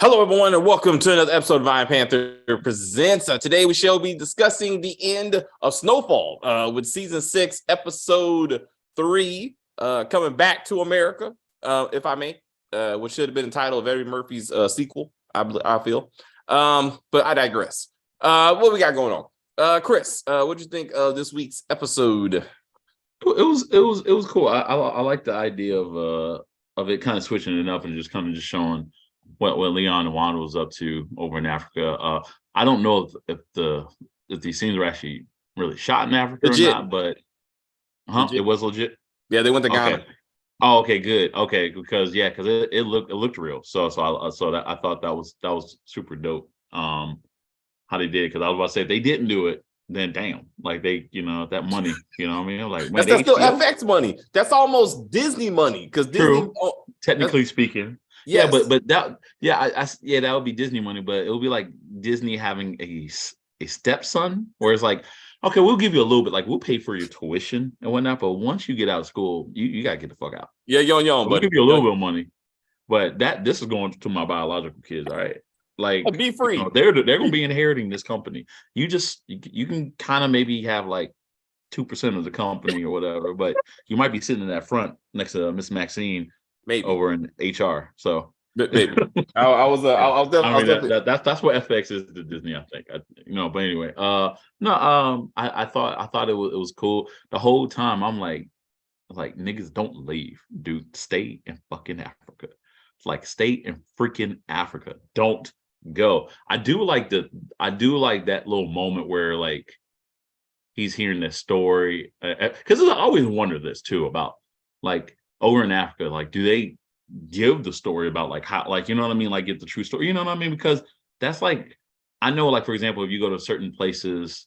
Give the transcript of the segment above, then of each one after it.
Hello, everyone, and welcome to another episode of Iron Panther Presents. Today, we shall be discussing the end of Snowfall with Season 6, Episode 3, coming back to America, if I may, which should have been the title of Eddie Murphy's sequel, I feel. But I digress. What we got going on? Chris, what do you think of this week's episode? It was cool. I like the idea of it kind of switching it up and just kind of just showing what Leon and Wanda was up to over in Africa. I don't know if these scenes were actually really shot in Africa legit. Or not, but it was legit. Yeah, they went to Ghana. Okay. Oh, okay, good. Okay, because it looked real. So I thought that was super dope. How they did it, because I was about to say if they didn't do it, then damn, like they, that money, what I mean? I'm like, man, that's still FX money. That's almost Disney money, because Disney, technically speaking. Yes. Yeah, but that, that would be Disney money, but it would be like Disney having a stepson, where it's like, okay, we'll give you a little bit, like we'll pay for your tuition and whatnot, but once you get out of school, you gotta get the fuck out. Yeah, young, we'll give you a little bit of money, but this is going to my biological kids, all right? Like, be free. They're gonna be inheriting this company. You can kind of maybe have like 2% of the company or whatever, but you might be sitting in that front next to Miss Maxine. Maybe over in HR. So maybe I was definitely that's what FX is to Disney, I think. But anyway, I thought it was cool. The whole time I'm like niggas don't leave, dude. Stay in fucking Africa. Like, stay in freaking Africa. Don't go. I do like that little moment where like he's hearing this story, because I always wonder this too about like over in Africa, like, do they give the story about like how, like, you know what I mean? Like, get the true story, you know what I mean? Because that's like, I know, like, for example, if you go to certain places,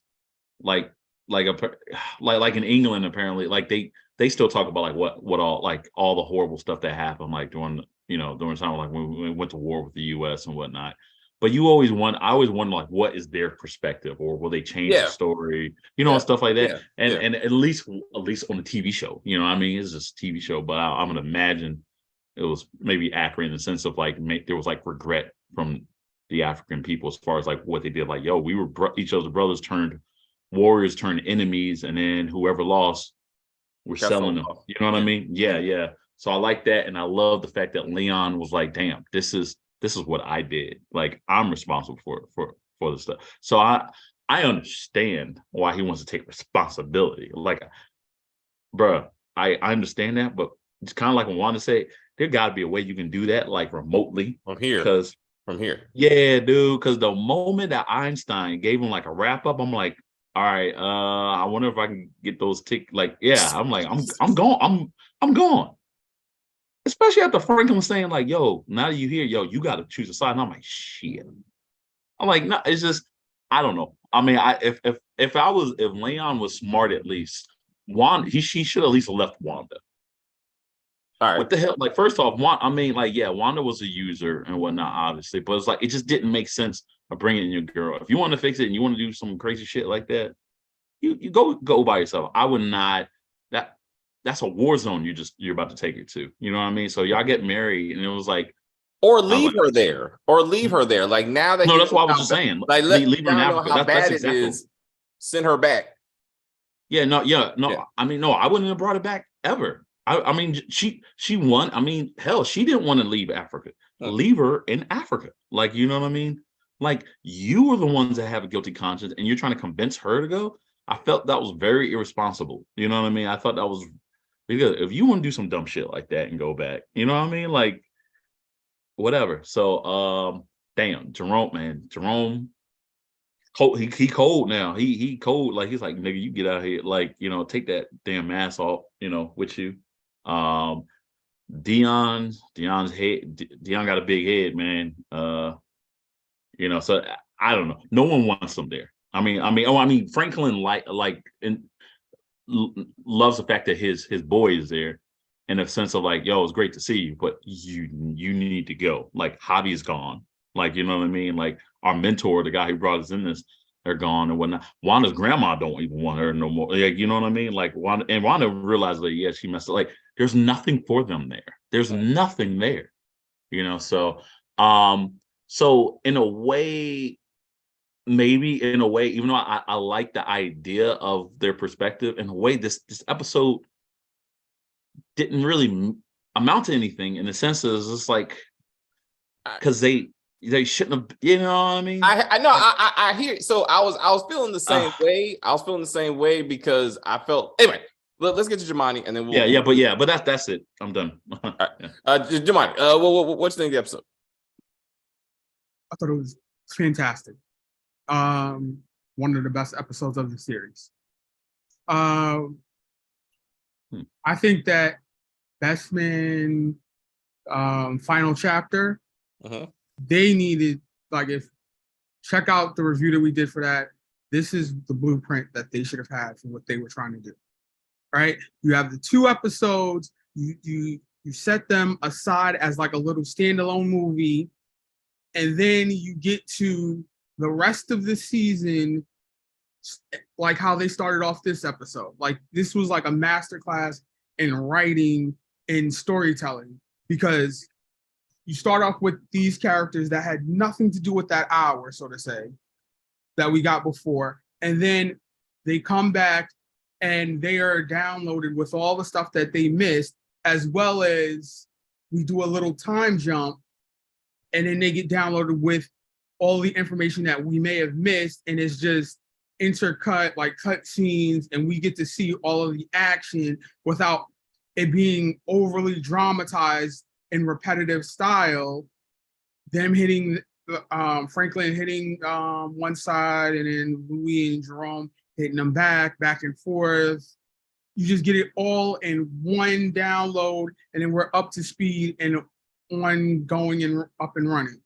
like in England, apparently, like they still talk about like what all, like all the horrible stuff that happened, like during time, like when we went to war with the US and whatnot. But I always wonder, like, what is their perspective, or will they change the story, and stuff like that. And at least on the TV show, I mean, it's just a TV show, but I'm gonna imagine it was maybe accurate in the sense of like there was like regret from the African people as far as like what they did. Like, yo, we were each other's brothers, turned warriors, turned enemies, and then whoever lost, we're selling them. You know what I mean? Yeah. So I like that, and I love the fact that Leon was like, damn, this is what I did. Like, I'm responsible for this stuff. So I understand why he wants to take responsibility. Like, bruh, I understand that, but it's kind of like when Wanda said, there got to be a way you can do that, like remotely. From here. Yeah, dude. Because the moment that Einstein gave him like a wrap up, I'm like, all right, I wonder if I can get those like, yeah. I'm like, I'm gone. I'm gone. Especially after Franklin saying like, yo, now that you here, yo, you got to choose a side. And I'm like, shit. I'm like, no, it's just, I don't know. I mean, if Leon was smart, at least Wanda, she should at least have left Wanda. All right. What the hell? Like, first off, Wanda was a user and whatnot, obviously, but it's like, it just didn't make sense of bringing in your girl. If you want to fix it and you want to do some crazy shit like that, you go by yourself. I would not. That's a war zone you're about to take her to. You know what I mean? So y'all get married, and it was like, or leave her there. Like, now that that's what I was just saying. Like, leave her in Africa. How bad it is. Send her back. Yeah, no. I mean, no, I wouldn't have brought her back ever. I mean, she won. I mean, hell, she didn't want to leave Africa. Leave her in Africa. Like, you know what I mean? Like, you were the ones that have a guilty conscience, and you're trying to convince her to go. I felt that was very irresponsible. You know what I mean? I thought that was, because if you want to do some dumb shit like that and go back, you know what I mean? Like, whatever. So, damn, Jerome, cold. He cold now. He cold. Like, he's like, nigga, you get out of here. Like, take that damn mask off, with you. Dion's head. Dion got a big head, man. So I don't know. No one wants him there. I mean, Franklin loves the fact that his boy is there, in a sense of like, yo, it's great to see you, but you need to go. Like, Javi is gone. Like, you know what I mean? Like, our mentor, the guy who brought us in this, they're gone and whatnot. Wanda's grandma don't even want her no more. Like, you know what I mean? Like, Wanda realized that, yeah, she messed up. Like, there's nothing for them there. There's nothing there. So So in a way, maybe in a way, even though I like the idea of their perspective, in a way, this episode didn't really amount to anything in the sense that it's just like because they shouldn't have, you know what I mean? I know I hear. So I was feeling the same way. I was feeling the same way because I felt anyway. Let's get to Jemani and then we'll but that's it. I'm done. All right. Jemani, what you think of the episode? I thought it was fantastic. One of the best episodes of the series. I think that Best Man final chapter, they needed, like, if check out the review that we did for that. This is the blueprint that they should have had for what they were trying to do. Right? You have the 2 episodes, you set them aside as like a little standalone movie, and then you get to the rest of the season, like how they started off this episode. Like, this was like a masterclass in writing and storytelling, because you start off with these characters that had nothing to do with that hour, so to say, that we got before, and then they come back and they are downloaded with all the stuff that they missed, as well as we do a little time jump, and then they get downloaded with all the information that we may have missed, and it's just intercut, like cut scenes, and we get to see all of the action without it being overly dramatized in repetitive style. Them hitting Franklin hitting one side, and then Louis and Jerome hitting them back and forth. You just get it all in one download, and then we're up to speed and on going and up and running.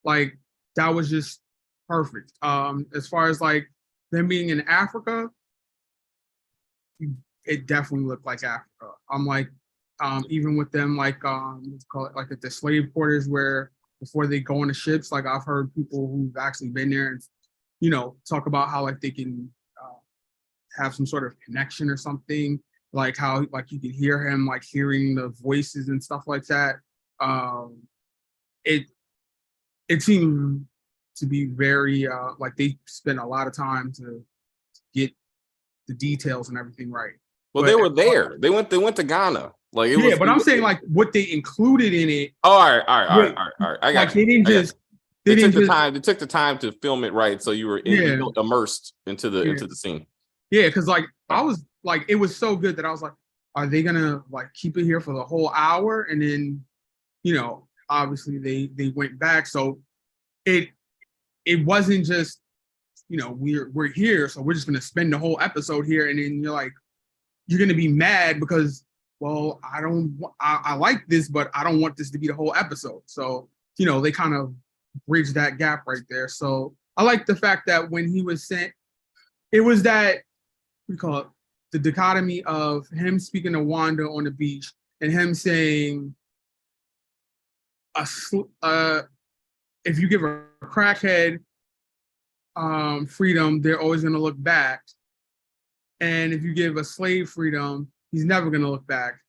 Like, that was just perfect. As far as like them being in Africa, it definitely looked like Africa. I'm like, even with them, like, let's call it like at the slave quarters, where before they go on the ships, like, I've heard people who've actually been there and, you know, talk about how like they can have some sort of connection or something, like how like you can hear him, like hearing the voices and stuff like that. It seemed to be very like they spent a lot of time to get the details and everything right. Well, they were there. They went to Ghana. Like, yeah, but I'm saying like what they included in it. All right. I got like, you. They didn't just. They took the time. They took the time to film it right, so you were immersed into the scene. Yeah, because like I was like, it was so good that I was like, are they gonna like keep it here for the whole hour? And then, you know, obviously they went back, so it wasn't just, you know, we're here, so we're just gonna spend the whole episode here, and then you're gonna be mad because, well, I like this, but I don't want this to be the whole episode. So, you know, they kind of bridged that gap right there. So I like the fact that when he was sent, it was that, we call it the dichotomy of him speaking to Wanda on the beach and him saying, if you give a crackhead freedom, they're always going to look back. And if you give a slave freedom, he's never going to look back.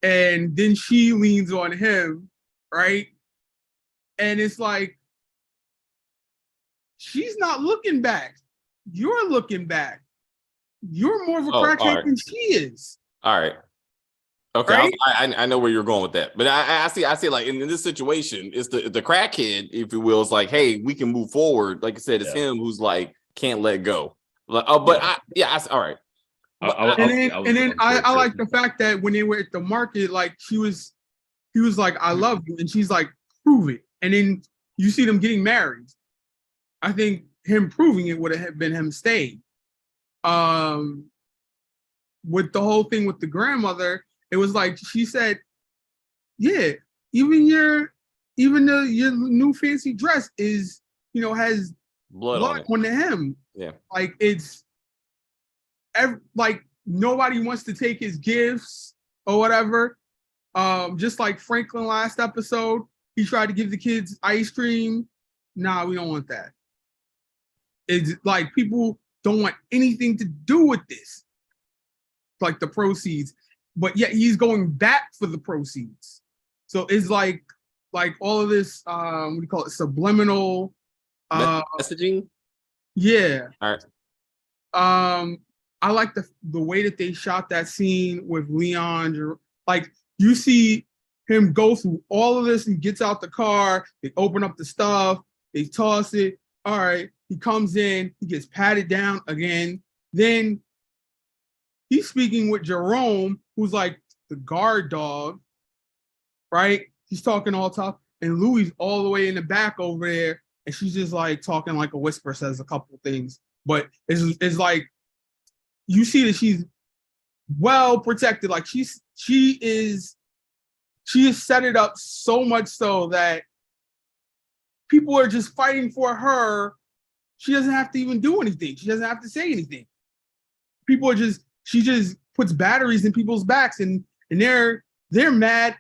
And then she leans on him, right? And it's like, she's not looking back. You're looking back. You're more of a crackhead than she is. All right. Okay, right? I know where you're going with that, but I see like in this situation, it's the crackhead, if you will, is like, hey, we can move forward. Like I said, it's him who's like can't let go. Like, all right. And then I like the fact that when they were at the market, like he was like, I love you, and she's like, prove it. And then you see them getting married. I think him proving it would have been him staying. With the whole thing with the grandmother, it was like she said, yeah, even your new fancy dress is, you know, has blood on the hem. Yeah. Like like nobody wants to take his gifts or whatever. Just like Franklin last episode, he tried to give the kids ice cream. Nah, we don't want that. It's like people don't want anything to do with this, like the proceeds, but yet he's going back for the proceeds. So it's like like all of this what do you call it, subliminal messaging. Yeah. All right. I like the way that they shot that scene with Leon. Like you see him go through all of this. He gets out the car. They open up the stuff. They toss it. All right. He comes in. He gets patted down again. Then he's speaking with Jerome, who's like the guard dog, right? He's talking all tough. And Louie's all the way in the back over there. And she's just like talking like a whisper, says a couple of things. But it's like, you see that she's well protected. Like she is set it up so much so that people are just fighting for her. She doesn't have to even do anything. She doesn't have to say anything. She just puts batteries in people's backs and they're mad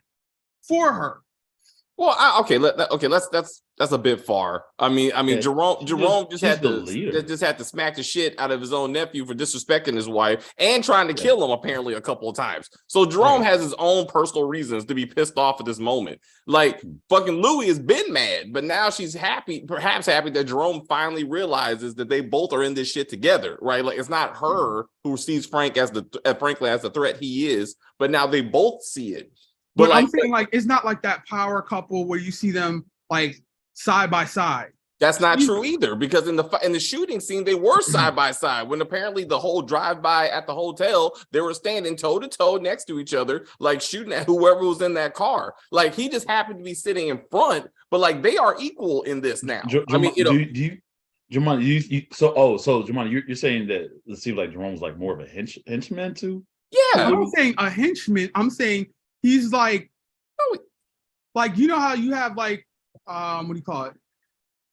for her. Well, that's a bit far. I mean, yeah, Jerome just had to smack the shit out of his own nephew for disrespecting his wife and trying to kill him apparently a couple of times. So Jerome has his own personal reasons to be pissed off at this moment. Like fucking Louie has been mad, but now she's perhaps happy that Jerome finally realizes that they both are in this shit together, right? Like it's not her who sees Frank as the threat he is, but now they both see it. But I'm saying, like, it's not like that power couple where you see them like side by side. That's not true either, because in the shooting scene they were side by side. When apparently the whole drive-by at the hotel, they were standing toe to toe next to each other, like shooting at whoever was in that car. Like he just happened to be sitting in front, but like they are equal in this now. Juman, you're saying that it seems like Jerome's like more of a henchman too? Yeah, I'm not saying a henchman. I'm saying he's like you know how you have like what do you call it?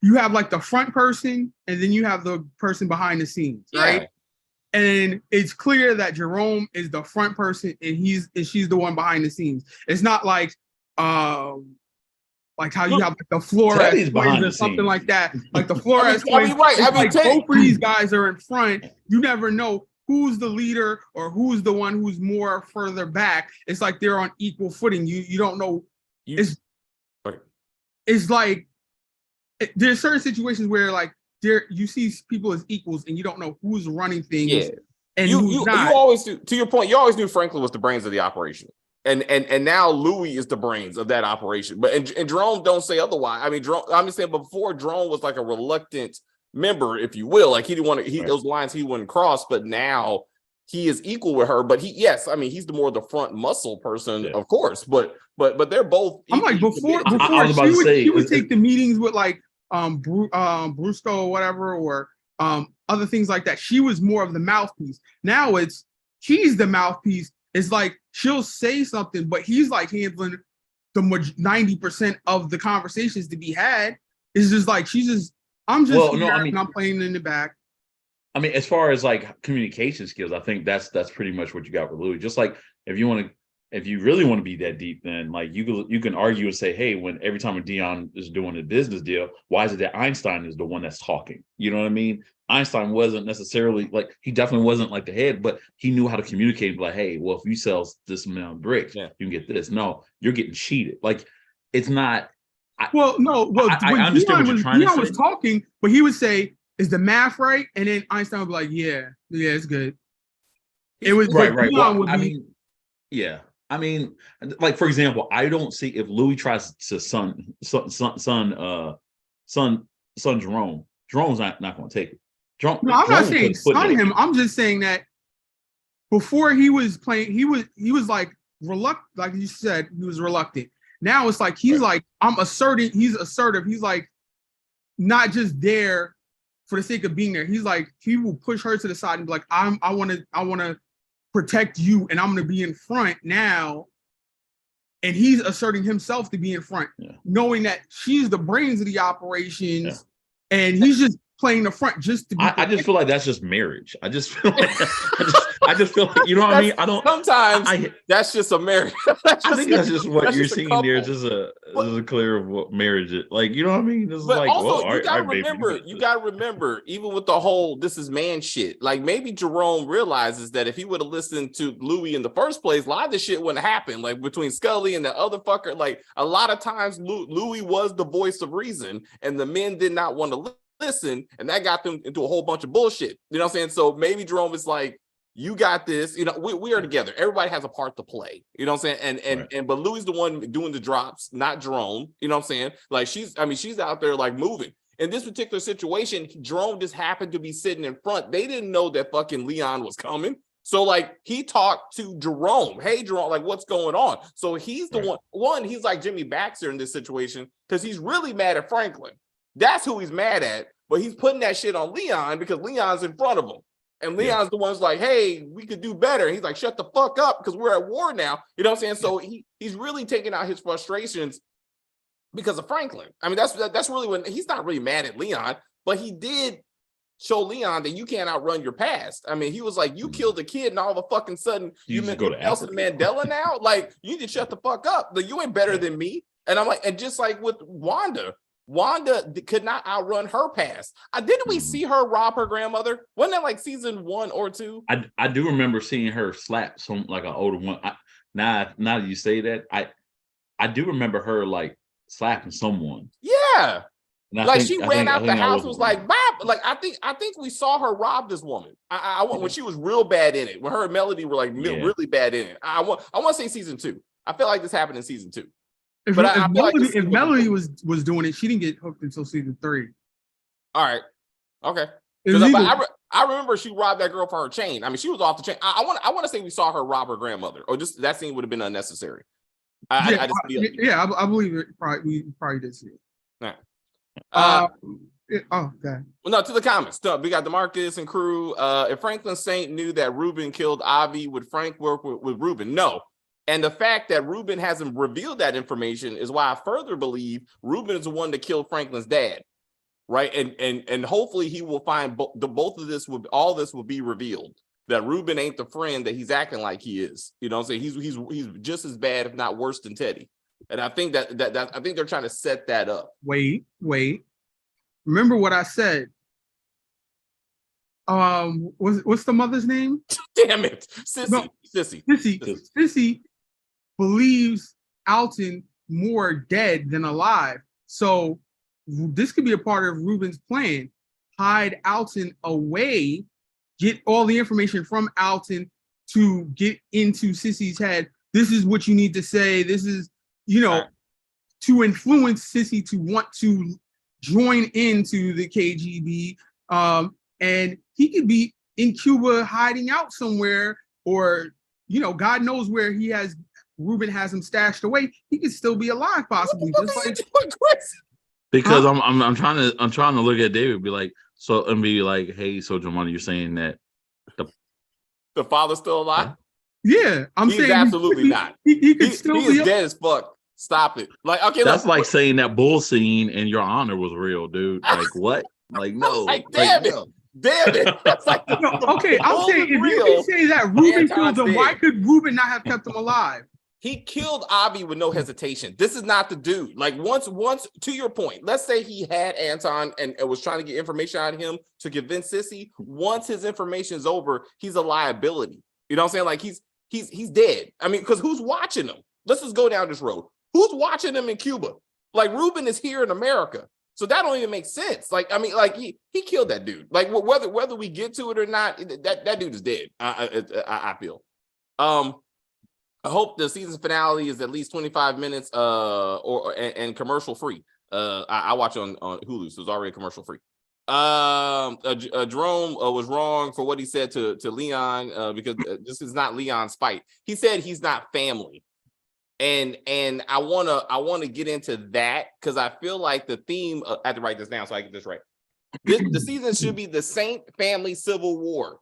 You have like the front person, and then you have the person behind the scenes, right? Yeah. And it's clear that Jerome is the front person, and she's the one behind the scenes. It's not like how you have like the Flores twins or something like that. Like the Flores twins. Right. Both of these guys are in front. You never know who's the leader or who's the one who's more further back. It's like they're on equal footing. You don't know. It's like there's certain situations where like you see people as equals and you don't know who's running things. Yeah. And who's not. You always do. To your point, you always knew Franklin was the brains of the operation. And now Louie is the brains of that operation. But and Jerome don't say otherwise. I mean, I'm just saying, before Jerome was like a reluctant member, if you will. Like he didn't want to, those lines he wouldn't cross, but now he is equal with her. But he's the front muscle person, of course. But they're both. I'm like before she would take the meetings with like Brusco or whatever, or other things like that. She was more of the mouthpiece. Now he's the mouthpiece. It's like she'll say something, but he's like handling the 90% of the conversations to be had. It's just like I'm playing in the back. I mean, as far as like communication skills, I think that's pretty much what you got with Louie. Just like if you really want to be that deep, then like you can argue and say, hey, when every time Dion is doing a business deal, why is it that Einstein is the one that's talking? You know what I mean? Einstein wasn't necessarily like, he definitely wasn't like the head, but he knew how to communicate. Like, hey, well, if you sell this amount of bricks, you can get this. No, you're getting cheated. Like, it's not. I understand what you're trying to say. Dion was talking, but he would say, "Is the math right?" And then Einstein would be like, "Yeah, it's good." It was right. Well, I mean, like for example, I don't see if Louie tries to son Jerome. Jerome's not going to take it. I'm not saying son him. I'm just saying that before he was playing, he was like reluctant. Like you said, he was reluctant. Now it's like he's like, I'm asserting. He's assertive. He's like not just there for the sake of being there. He's like, he will push her to the side and be like, I want to protect you, and I'm going to be in front now. And he's asserting himself to be in front, knowing that she's the brains of the operations, and he's just playing the front just to be. I just feel like that's just marriage. I just feel like I just feel like, you know what I mean? I don't. Sometimes that's just a marriage. I think that's just what you're seeing there. Just This is a clear of what marriage is. Like, you know what I mean? This is but like, also, well, you gotta remember, even with the whole this is man shit, like maybe Jerome realizes that if he would have listened to Louis in the first place, a lot of this shit wouldn't happen. Like between Scully and the other fucker, like a lot of times Louis was the voice of reason, and the men did not want to listen, and that got them into a whole bunch of bullshit. You know what I'm saying? So maybe Jerome is like, you got this, you know, we are together. Everybody has a part to play. You know what I'm saying? And but Louis the one doing the drops, not Jerome. You know what I'm saying? Like she's out there like moving. In this particular situation, Jerome just happened to be sitting in front. They didn't know that fucking Leon was coming. So like he talked to Jerome. Hey Jerome, like what's going on? So he's the one, he's like Jimmy Baxter in this situation because he's really mad at Franklin. That's who he's mad at, but he's putting that shit on Leon because Leon's in front of him. And Leon's the one's like, hey, we could do better. He's like, shut the fuck up because we're at war now. You know what I'm saying? So he's really taking out his frustrations because of Franklin. I mean, that's really when he's not really mad at Leon, but he did show Leon that you can't outrun your past. I mean, he was like, you killed a kid and all of a fucking sudden you meant Nelson Mandela now? Like, you need to shut the fuck up. Like, you ain't better than me. And I'm like, and just like with Wanda could not outrun her past. Didn't we see her rob her grandmother? Wasn't that like season 1 or 2? I do remember seeing her slap some like an older one. Now that you say that, I do remember her like slapping someone. Yeah. Like she ran out the house and was like, Bob. Like I think we saw her rob this woman. When she was real bad in it. When her and Melody were like really bad in it. I want to say season 2. I feel like this happened in season 2. If Melody was doing it, she didn't get hooked until season 3. All right. Okay. I remember she robbed that girl for her chain. I mean, she was off the chain. I want to say we saw her rob her grandmother, or just that scene would have been unnecessary. I believe it. We probably did see it. All right. Okay. Well, no, to the comments. We got DeMarcus and crew. If Franklin Saint knew that Ruben killed Avi, would Frank work with Ruben? No. And the fact that Ruben hasn't revealed that information is why I further believe Ruben is the one that killed Franklin's dad, right? And hopefully he will find both of this. All this will be revealed. That Ruben ain't the friend that he's acting like he is. You know what I'm saying? He's just as bad, if not worse, than Teddy. And I think that I think they're trying to set that up. Wait. Remember what I said? What's the mother's name? Damn it, Sissy. No. Sissy believes Alton more dead than alive. So this could be a part of Ruben's plan. Hide Alton away, get all the information from Alton to get into Sissy's head. This is what you need to say. This is, to influence Sissy to want to join into the KGB. And he could be in Cuba hiding out somewhere, or, God knows where Ruben has him stashed away. He could still be alive, possibly. Because I'm trying to look at David, be like, hey, so Jamani, you're saying that the father's still alive? Yeah, he's saying absolutely not. He could still be is dead as fuck. Stop it. Like, okay, that's like saying that bull scene in Your Honor was real, dude. Like, what? Like, no. Like, damn it. No. Damn it. That's like okay, I'm saying if you can say that Ruben killed him, why could Ruben not have kept him alive? He killed Avi with no hesitation. This is not the dude. Like once to your point, let's say he had Anton and was trying to get information out of him to convince Sissy. Once his information is over, he's a liability. You know what I'm saying? Like he's dead. I mean, because who's watching him? Let's just go down this road. Who's watching him in Cuba? Like Ruben is here in America. So that don't even make sense. Like, I mean, like he killed that dude. Like whether we get to it or not, that dude is dead. I feel. I hope the season finale is at least 25 minutes and commercial free. I watch it on Hulu, so it's already commercial free. Jerome was wrong for what he said to Leon because this is not Leon's fight. He said he's not family. And I wanna get into that because I feel like the theme. I have to write this down so I get this right. The season should be the Saint family civil war,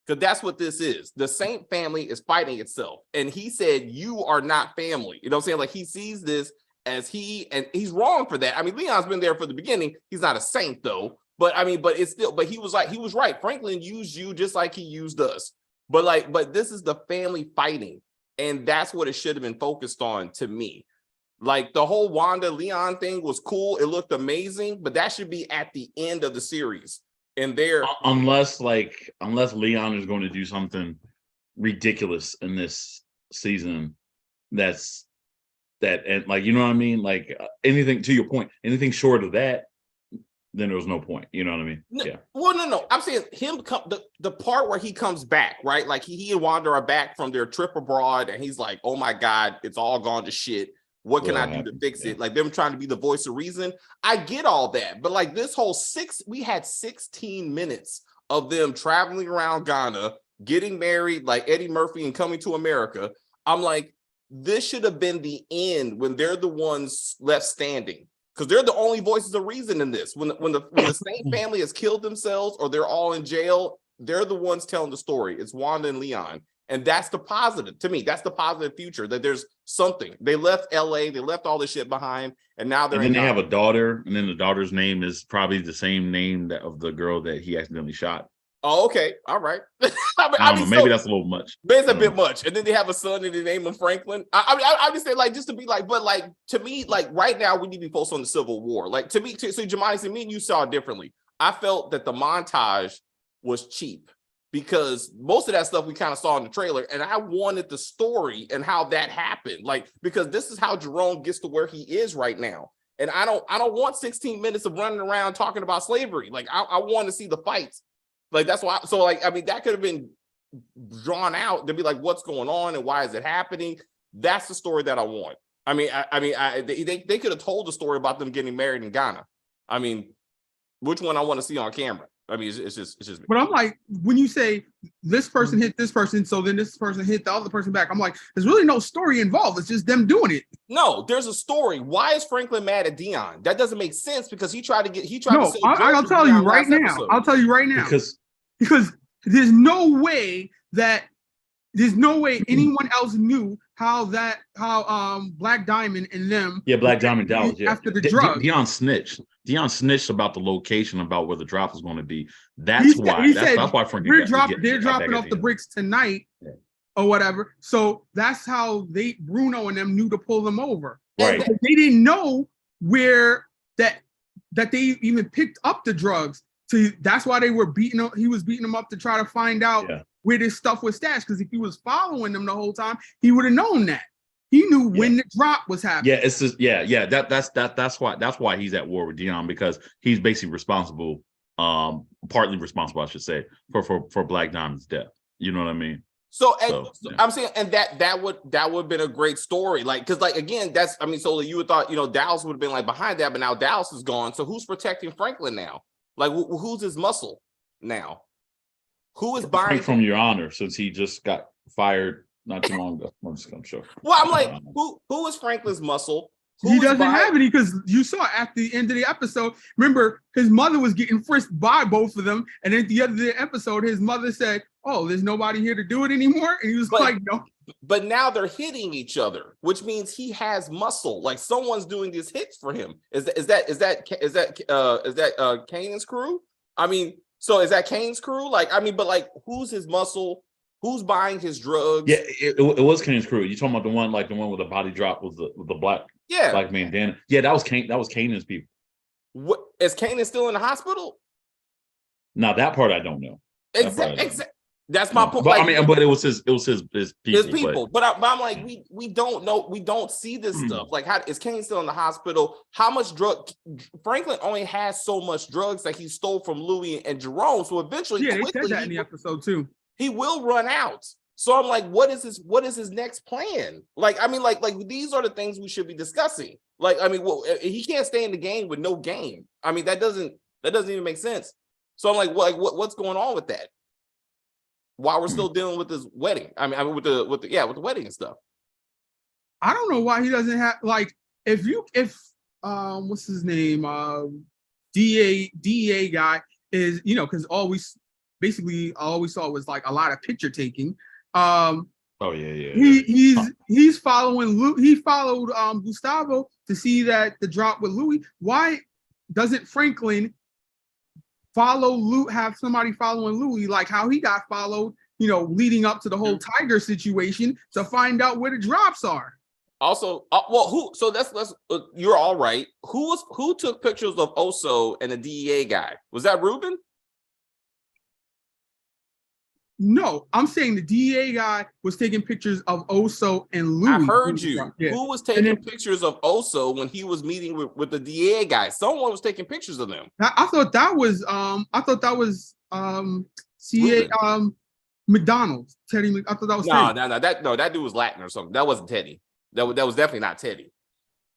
because that's what this is. The Saint family is fighting itself, and he said you are not family. You know what I'm saying? Like he sees this as and he's wrong for that. I mean, Leon's been there for the beginning. He's not a saint though, but I mean, but it's still. But he was right. Franklin used you just like he used us. But this is the family fighting, and that's what it should have been focused on to me. Like the whole Wanda Leon thing was cool. It looked amazing, but that should be at the end of the series. And unless Leon is going to do something ridiculous in this season, and like, you know what I mean? Like anything, to your point, anything short of that, then there was no point. You know what I mean? No, yeah. Well, no. I'm saying the part where he comes back, right? Like he and Wanda are back from their trip abroad, and he's like, "Oh my God, it's all gone to shit. What can I do to fix it?" Like them trying to be the voice of reason. I get all that, but like this whole we had 16 minutes of them traveling around Ghana, getting married, like Eddie Murphy, and coming to America. I'm like, this should have been the end when they're the ones left standing. Because they're the only voices of reason in this. When the same family has killed themselves or they're all in jail, they're the ones telling the story. It's Wanda and Leon. And that's the positive. To me, that's the positive future, that there's something. They left LA, they left all this shit behind, and now they're and then they have a daughter, and then the daughter's name is probably the same name of the girl that he accidentally shot. Oh, okay. All right. I don't know. Maybe that's a little much. Maybe it's a bit much. And then they have a son and they name him Franklin. I just say, like, just to be like, but like, to me, like right now, we need to be focused on the Civil War. Like, to me, so Jamani, to me and you saw it differently. I felt that the montage was cheap because most of that stuff we kind of saw in the trailer. And I wanted the story and how that happened. Like, because this is how Jerome gets to where he is right now. And I don't want 16 minutes of running around talking about slavery. Like, I want to see the fights. Like, that's why. So, like, I mean, that could have been drawn out to be like, what's going on and why is it happening? That's the story that I want. I mean, they could have told the story about them getting married in Ghana. I mean, which one I want to see on camera? I mean, it's just. But I'm like, when you say this person hit this person, so then this person hit the other person back, I'm like, there's really no story involved. It's just them doing it. No, there's a story. Why is Franklin mad at Dion? That doesn't make sense because he tried to. I'll tell you right now. Episode. I'll tell you right now because there's no way anyone else knew how Black Diamond and them. Yeah, Black Diamond Dallas. Yeah, after the drug. Dion snitched about the location, about where the drop is going to be. That's why Franklin. They're dropping off the bricks tonight, or whatever. So that's how Bruno and them knew to pull them over. Right. They didn't know where that they even picked up the drugs. So that's why they were beating him. He was beating them up to try to find out where this stuff was stashed. Because if he was following them the whole time, he would have known that. He knew when the drop was happening. Yeah, it's just that's why he's at war with Dion, because he's basically responsible, partly responsible, I should say, for Black Diamond's death. You know what I mean? So I'm saying, and that would have been a great story. Like, because like again, so you would thought, Dallas would have been like behind that, but now Dallas is gone. So who's protecting Franklin now? Like, who's his muscle now? Who is buying from Your Honor, since he just got fired not too long ago? I'm sure. Well, I'm like, who is Franklin's muscle? He doesn't have any, because you saw at the end of the episode, remember, his mother was getting frisked by both of them. And at the end of the episode, his mother said, "Oh, there's nobody here to do it anymore." And he was like, "No." But now they're hitting each other, which means he has muscle. Like someone's doing these hits for him. Is that Kanan's crew? I mean, so is that Kane's crew? Like, I mean, but like, who's his muscle? Who's buying his drugs? Yeah, it was Kane's crew. You talking about the one with the body drop with the black bandana? Yeah, that was Kane. That was Kanan's people. What is Kanan still in the hospital? Now that part I don't know. Exactly. That's my point. But like, but it was his people. His people. But I'm like, we don't know. We don't see this stuff. Like, how is Kane still in the hospital? How much drug? Franklin only has so much drugs that he stole from Louis and Jerome. So eventually, they said that in the episode too. He will run out. So I'm like, what is his next plan? Like, I mean, like these are the things we should be discussing. Like, I mean, well, he can't stay in the game with no game. I mean, that doesn't even make sense. So I'm like, what's going on with that? While we're still dealing with this wedding. I mean with the wedding and stuff. I don't know why he doesn't have, like, if what's his name? DEA guy is, because all we saw was like a lot of picture taking. He's following Luke. He followed Gustavo to see that the drop with Louis. Why doesn't Franklin follow Luke, have somebody following Louis, like how he got followed leading up to the whole Tiger situation to find out where the drops are. Also, let's you're all right. Who took pictures of Oso and the DEA guy? Was that Ruben? No, I'm saying the DEA guy was taking pictures of Oso and Louis. I heard you. Yeah. Who was taking pictures of Oso when he was meeting with the DEA guy? Someone was taking pictures of them. I thought that was CA McDonald. Teddy. I thought that was that dude was Latin or something. That wasn't Teddy. That was definitely not Teddy.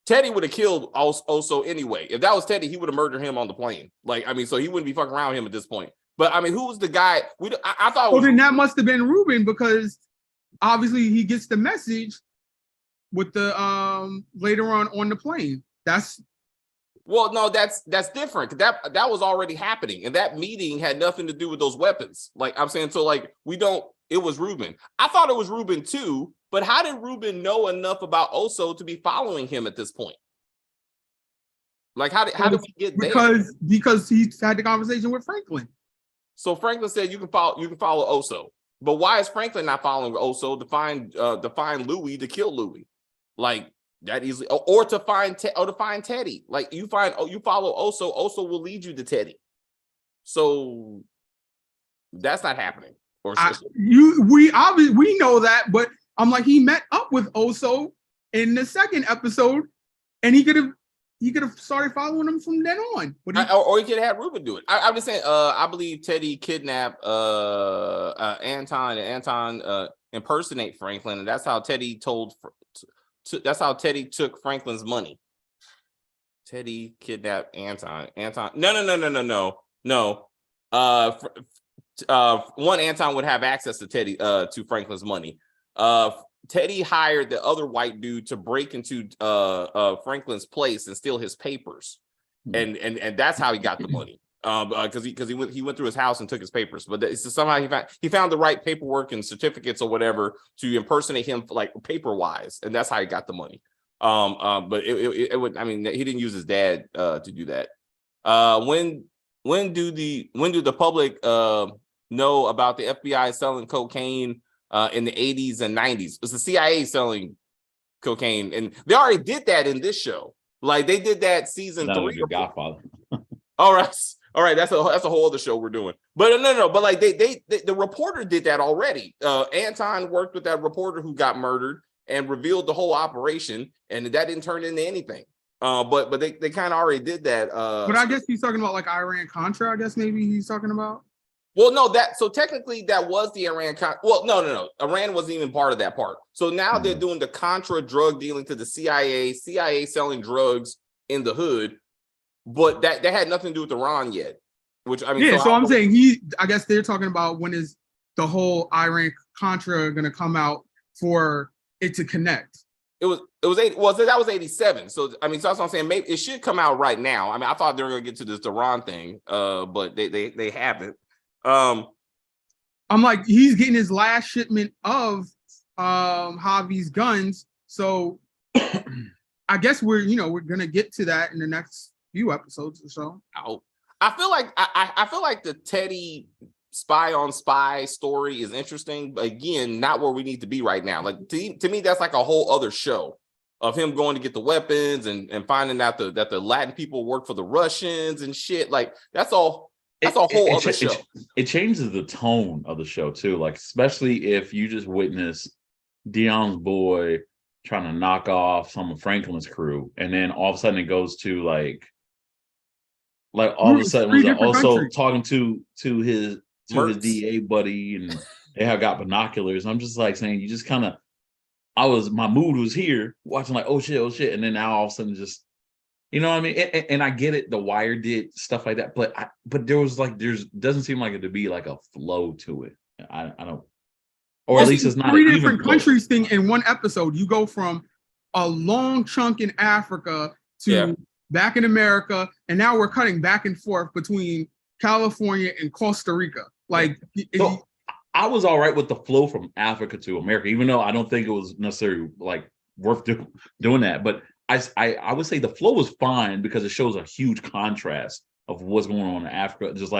Teddy would have killed Oso anyway. If that was Teddy, he would have murdered him on the plane. So he wouldn't be fucking around with him at this point. But who was the guy? I thought. Well, then that must have been Ruben, because obviously he gets the message with the later on the plane. That's different. That was already happening, and that meeting had nothing to do with those weapons. It was Ruben. I thought it was Ruben too, but how did Ruben know enough about Oso to be following him at this point? How did we get there? Because he had the conversation with Franklin. So Franklin said you can follow Oso, but why is Franklin not following Oso to find Louis, to kill Louis, that easily, or to find Teddy? You follow Oso, Oso will lead you to Teddy. So that's not happening. We know that, but I'm like, he met up with Oso in the second episode, and he could have started following him from then on. Or he could have had Ruben do it. I'm just saying, I believe Teddy kidnapped Anton, and Anton impersonate Franklin, and that's how Teddy took Franklin's money. Teddy kidnapped Anton. No. One, Anton would have access to Teddy to Franklin's money. Teddy hired the other white dude to break into Franklin's place and steal his papers, and that's how he got the money. Because he went through his house and took his papers, but somehow he found the right paperwork and certificates or whatever to impersonate him paper wise, and that's how he got the money. But it would, he didn't use his dad to do that. When do the public know about the FBI selling cocaine in the 80s and 90s? It was the CIA selling cocaine, and they already did that in this show. They did that season 3. Godfather. All right, that's a whole other show we're doing. But no, but the reporter did that already. Anton worked with that reporter who got murdered and revealed the whole operation, and that didn't turn into anything. But they kind of already did that. But I guess he's talking about Iran Contra. I guess maybe he's talking about. Well, no, so technically that was the Iran. Well, no. Iran wasn't even part of that part. So now they're doing the Contra drug dealing to the CIA selling drugs in the hood, but that had nothing to do with Iran yet. I'm saying I guess they're talking about when is the whole Iran Contra going to come out for it to connect. That was 87. So that's what I'm saying. Maybe it should come out right now. I thought they were going to get to this Iran thing, but they haven't. I'm like, he's getting his last shipment of Javi's guns, so I guess we're gonna get to that in the next few episodes or so. I feel like the Teddy spy on spy story is interesting, but again, not where we need to be right now. To me, that's a whole other show of him going to get the weapons and finding out that the Latin people work for the Russians and shit. That's all. That's a whole other show. It changes the tone of the show too. Especially if you just witness Dion's boy trying to knock off some of Franklin's crew, and then all of a sudden it goes to all of a sudden was also talking to his DA buddy, and they have got binoculars. I'm just saying, you just kind of, my mood was here watching oh shit, and then now all of a sudden just. You know what I mean? And I get it. The Wire did stuff like that, but there was doesn't seem like it to be a flow to it. I don't, or at least it's not 3 different countries thing in one episode. You go from a long chunk in Africa to back in America, and now we're cutting back and forth between California and Costa Rica. So I was all right with the flow from Africa to America, even though I don't think it was necessarily worth doing that, but. I would say the flow was fine because it shows a huge contrast of what's going on in Africa. Just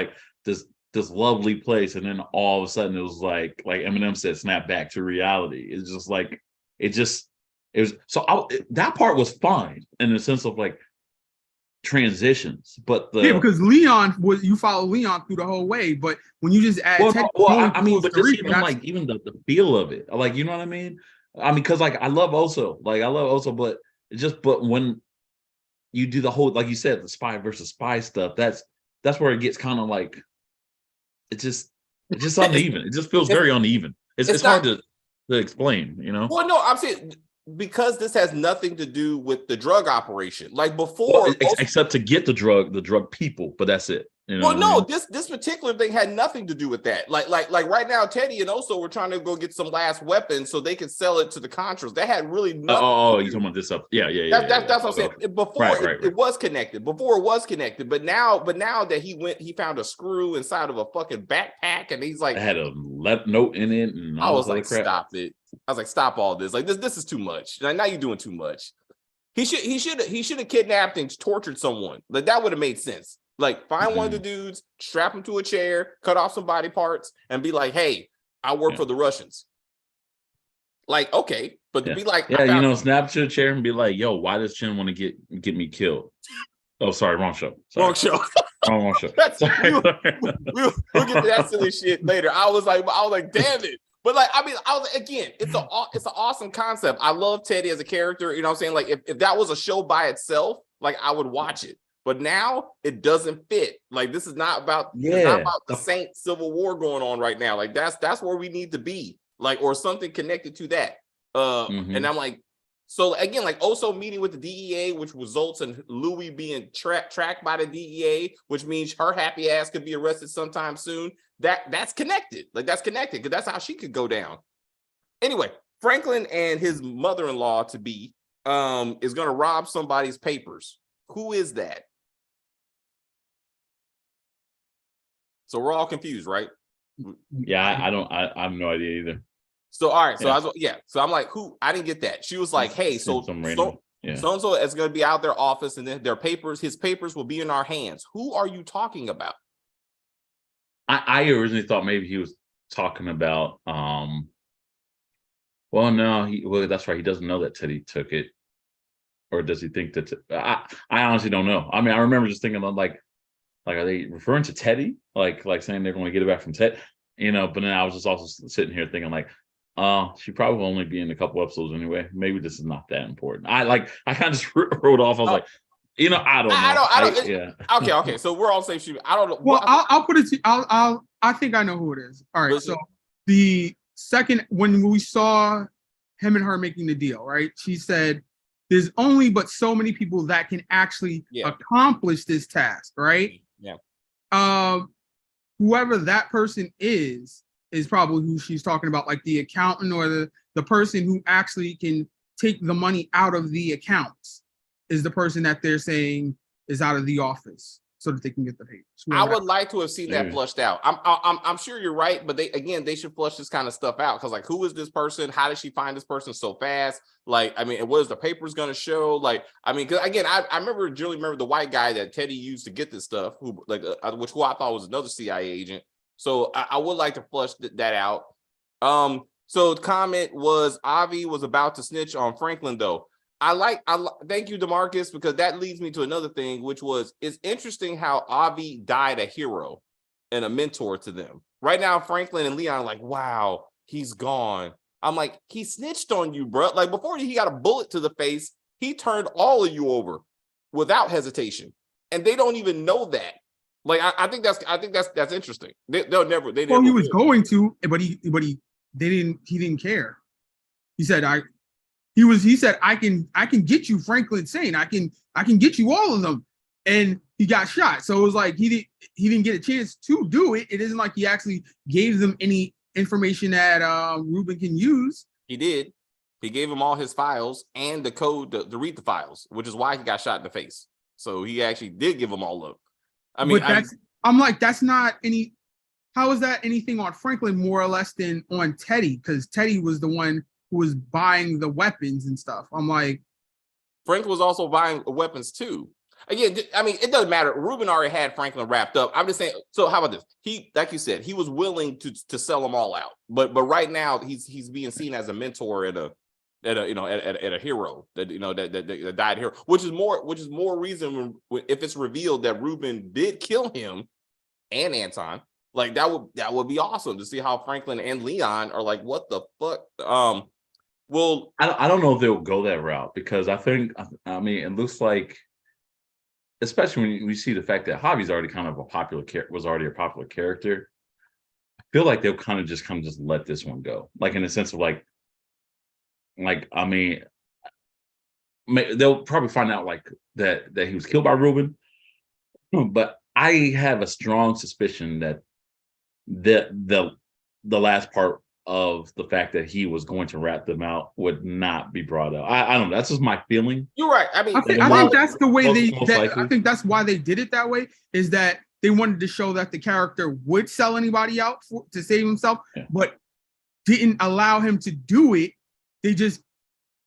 this this lovely place, and then all of a sudden it was like Eminem said, snap back to reality. It's just like it was so that part was fine in the sense of like transitions, but because Leon you follow Leon through the whole way, but when you just add Teddy, I mean, but just even the feel of it, like, you know what I mean? I mean, because like I love Oso, but when you do the whole, like you said, the spy versus spy stuff, that's where it gets kind of like it's just uneven. It just feels very uneven. It's hard to explain, you know? Well, no, I'm saying because this has nothing to do with the drug operation. Like before, except to get the drug people, but that's it. You know well, no, I mean? this particular thing had nothing to do with that. Like right now, Teddy and Oso were trying to go get some last weapons so they could sell it to the Contras. That had really nothing. You're talking about this up? Yeah. That's what I'm saying. Before it was connected. Before it was connected, but now that he found a screw inside of a fucking backpack, and he's like, it had a left note in it, and I was like, stop it. I was like, stop all this. Like this is too much. Like, now you're doing too much. He should have kidnapped and tortured someone. Like that would have made sense. Like find one of the dudes, strap him to a chair, cut off some body parts, and be like, "Hey, I work for the Russians." Like, okay, but to be like, snap to a chair and be like, "Yo, why does Chin want to get me killed?" Oh, sorry, wrong show. Wrong show. wrong show. We'll get to that silly shit later. I was like, damn it. But like, I mean, it's an awesome concept. I love Teddy as a character. You know what I'm saying? Like, if that was a show by itself, like I would watch it. But now it doesn't fit. Like this is not about the Saint Civil War going on right now. Like that's where we need to be. Like or something connected to that. And I'm like, so again, like Oso meeting with the DEA, which results in Louis being tracked by the DEA, which means her happy ass could be arrested sometime soon. That's connected. Like that's connected because that's how she could go down. Anyway, Franklin and his mother-in-law to be is going to rob somebody's papers. Who is that? So we're all confused, right? Yeah, I have no idea either. So all right, so so I'm like, who? I didn't get that. She was like, hey, so so is going to be out their office, and then his papers will be in our hands. Who are you talking about? I originally thought maybe he was talking about well, no, that's right. He doesn't know that Teddy took it, or does he think that? I honestly don't know. I mean, I remember just thinking like, are they referring to Teddy? Like saying they're going to get it back from Ted? You know, but then I was just also sitting here thinking like, she probably will only be in a couple episodes anyway. Maybe this is not that important. I kind of just wrote off. I was like, I don't know. Okay. So we're all safe. I don't know. Well, I'll put it to I think I know who it is. All right. So the second when we saw him and her making the deal, right? She said, "There's only but so many people that can actually accomplish this task, right?" Yeah. Whoever that person is probably who she's talking about, like the accountant or the person who actually can take the money out of the accounts is the person that they're saying is out of the office so that they can get the papers. I would like to have seen that flushed out. I'm sure you're right, but they should flush this kind of stuff out because like, who is this person? How did she find this person so fast? Like, I mean, what is the papers going to show? Like, I mean, because again, I remember the white guy that Teddy used to get this stuff, who I thought was another CIA agent. So I would like to flush that out. So the comment was Avi was about to snitch on Franklin though. Thank you, DeMarcus, because that leads me to another thing, which was it's interesting how Avi died a hero and a mentor to them. Right now, Franklin and Leon are like, wow, he's gone. I'm like, he snitched on you, bro. Like before he got a bullet to the face, he turned all of you over without hesitation, and they don't even know that. Like I think that's interesting. He was going to, but he didn't care. He said he said I can get you Franklin saying I can get you all of them, and he got shot. So it was like he didn't get a chance to do it. It isn't like he actually gave them any information that Ruben can use. He did. He gave him all his files and the code to read the files, which is why he got shot in the face. So he actually did give them all up. I mean, I'm like, that's not any. How is that anything on Franklin more or less than on Teddy? Because Teddy was the one who was buying the weapons and stuff. I'm like, Frank was also buying weapons too. again, I mean, it doesn't matter. Ruben already had Franklin wrapped up. I'm just saying. So how about this? He, like you said, he was willing to sell them all out, but right now he's being seen as a mentor at a hero that died hero, which is more reason if it's revealed that Ruben did kill him and Anton. Like that would be awesome to see how Franklin and Leon are like, what the fuck? Well, I don't know if they'll go that route because I mean, it looks like, especially when you see the fact that Javi's already kind of was already a popular character. I feel like they'll kind of just let this one go, like in the sense of like I mean, they'll probably find out like that he was killed by Ruben, but I have a strong suspicion that the last part of the fact that he was going to rat them out would not be brought up. I don't know. That's just my feeling. You're right. I mean, I think that's the way I think that's why they did it that way, is that they wanted to show that the character would sell anybody out to save himself, but didn't allow him to do it. They just,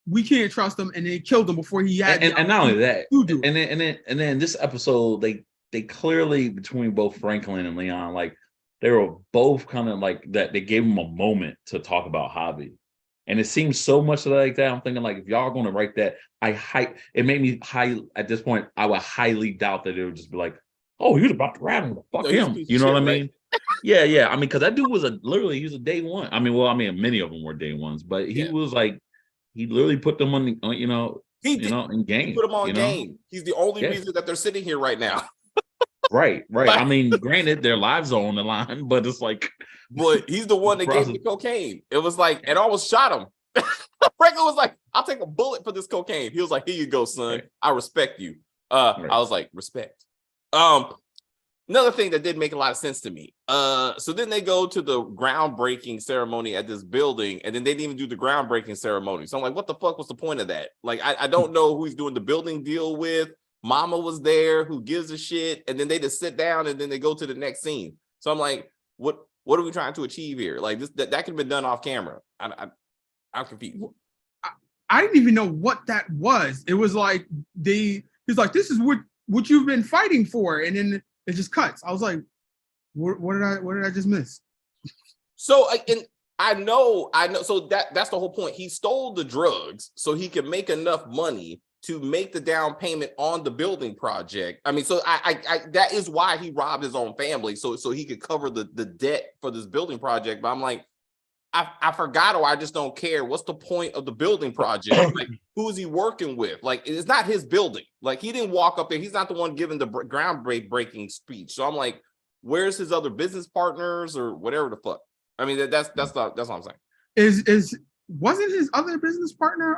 we can't trust him, and they killed him before he had. And not only that, and then this episode, they clearly, between both Franklin and Leon, like they were both kind of like that. They gave him a moment to talk about Javi, and it seems so much like that. I'm thinking like, if y'all are going to write that, it made me at this point. I would highly doubt that it would just be like, oh, he was about to rat him, fuck him. You know what I mean? Yeah. I mean, because that dude was he was a day one. I mean, many of them were day ones, but he was like, he literally put them on, in game. He put them on game. He's the only reason that they're sitting here right now. Right. I mean, granted, their lives are on the line, but it's like, but he's the one that gave the cocaine. It was like, it almost shot him. Franklin was like, I'll take a bullet for this cocaine. He was like, here you go, son. Right. I respect you. I was like, respect. Another thing that did make a lot of sense to me. So then they go to the groundbreaking ceremony at this building, and then they didn't even do the groundbreaking ceremony. So I'm like, what the fuck was the point of that? Like, I don't know who he's doing the building deal with. Mama was there, who gives a shit, and then they just sit down and then they go to the next scene. So I'm like, what are we trying to achieve here? Like this, that could have been done off camera. I'm confused. I didn't even know what that was. It was like he's like, this is what you've been fighting for, and then it just cuts. I was like, what did I just miss? So and I know. So that's the whole point. He stole the drugs so he could make enough money to make the down payment on the building project. I mean, so I that is why he robbed his own family, so he could cover the debt for this building project. But I'm like, I forgot, or I just don't care. What's the point of the building project? Like, who is he working with? Like, it's not his building. Like, he didn't walk up there. He's not the one giving the groundbreaking speech. So I'm like, where's his other business partners or whatever the fuck? I mean, that's what I'm saying. Wasn't his other business partner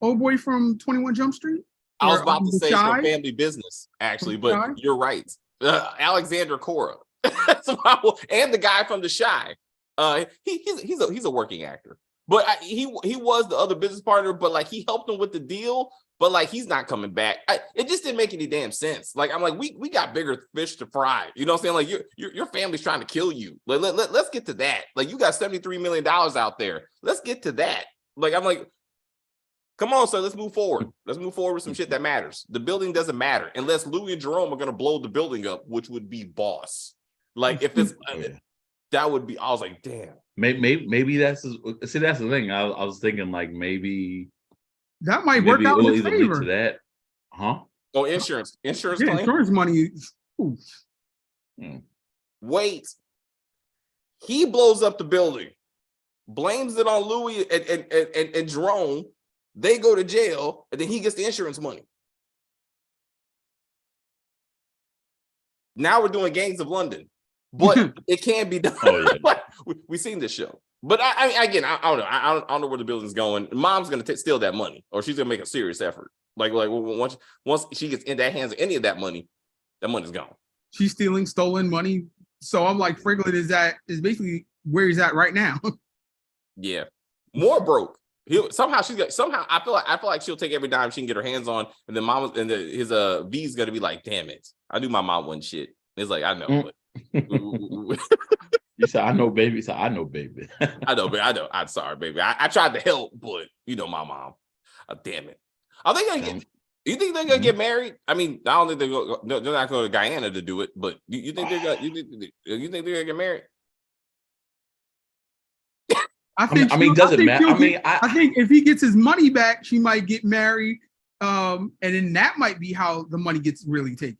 old boy from 21 Jump Street? I was about to say it's a family business, actually, but you're right. Alexander Cora, and the guy from The Shy. He's a working actor, but he was the other business partner. But like, he helped him with the deal, but like, he's not coming back. It just didn't make any damn sense. Like, I'm like, we got bigger fish to fry. You know what I'm saying? Like, your family's trying to kill you. Let's get to that. Like, you got $73 million out there. Let's get to that. Like, I'm like, come on, sir, let's move forward. Let's move forward with some shit that matters. The building doesn't matter unless Louis and Jerome are going to blow the building up, which would be boss. Like, if it's, that would be, I was like, damn. Maybe that's the thing. I was thinking like, maybe that might work out in his favor. To that. Huh? Oh, insurance claim? Insurance money. Wait. He blows up the building, blames it on Louis and Jerome. They go to jail, and then he gets the insurance money. Now we're doing Gangs of London, but it can be done. Oh, yeah. We've seen this show, but I don't know. I don't know where the building's going. Mom's gonna steal that money, or she's gonna make a serious effort. Like once she gets in that hands of any of that money's gone. She's stealing stolen money. So I'm like, Franklin is basically where he's at right now. Yeah, more broke. Somehow I feel like she'll take every dime she can get her hands on, and then his V's gonna be like, damn it, I knew my mom wasn't shit. It's like, I know, but you said I know, baby. So I know, baby. I know, baby. I'm sorry, baby. I tried to help, but you know my mom. Damn it. Are they gonna get? You think they're gonna get married? I mean, I don't think they're not going to Guyana to do it, but you think they're gonna you think they're gonna get married? I think. I mean, does it matter? I think if he gets his money back, she might get married, and then that might be how the money gets really taken.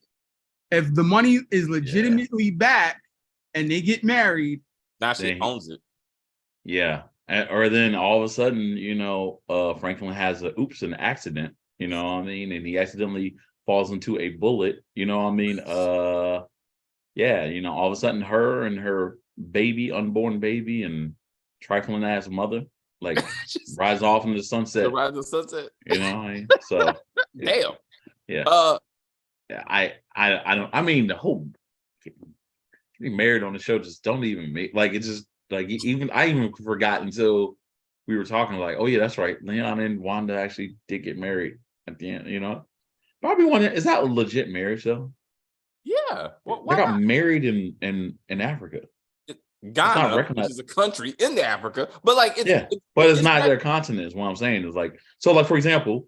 If the money is legitimately back and they get married, now she owns it. Yeah, or then all of a sudden, you know, Franklin has an accident. You know what I mean? And he accidentally falls into a bullet. You know what I mean? Yeah, you know, all of a sudden her and her unborn baby and trifling ass mother, like rise off into the sunset. Rise in the sunset. You know, so damn. Yeah. I don't. I mean, the whole getting married on the show just don't even make like it. Just like I even forgot until we were talking. Like, oh yeah, that's right. Leon and Wanda actually did get married at the end. You know, probably one. Is that a legit marriage though? Yeah, they got married in Africa. Ghana, which is a country in Africa, but like but it's not their continent. Is what I'm saying. Is like so. Like for example,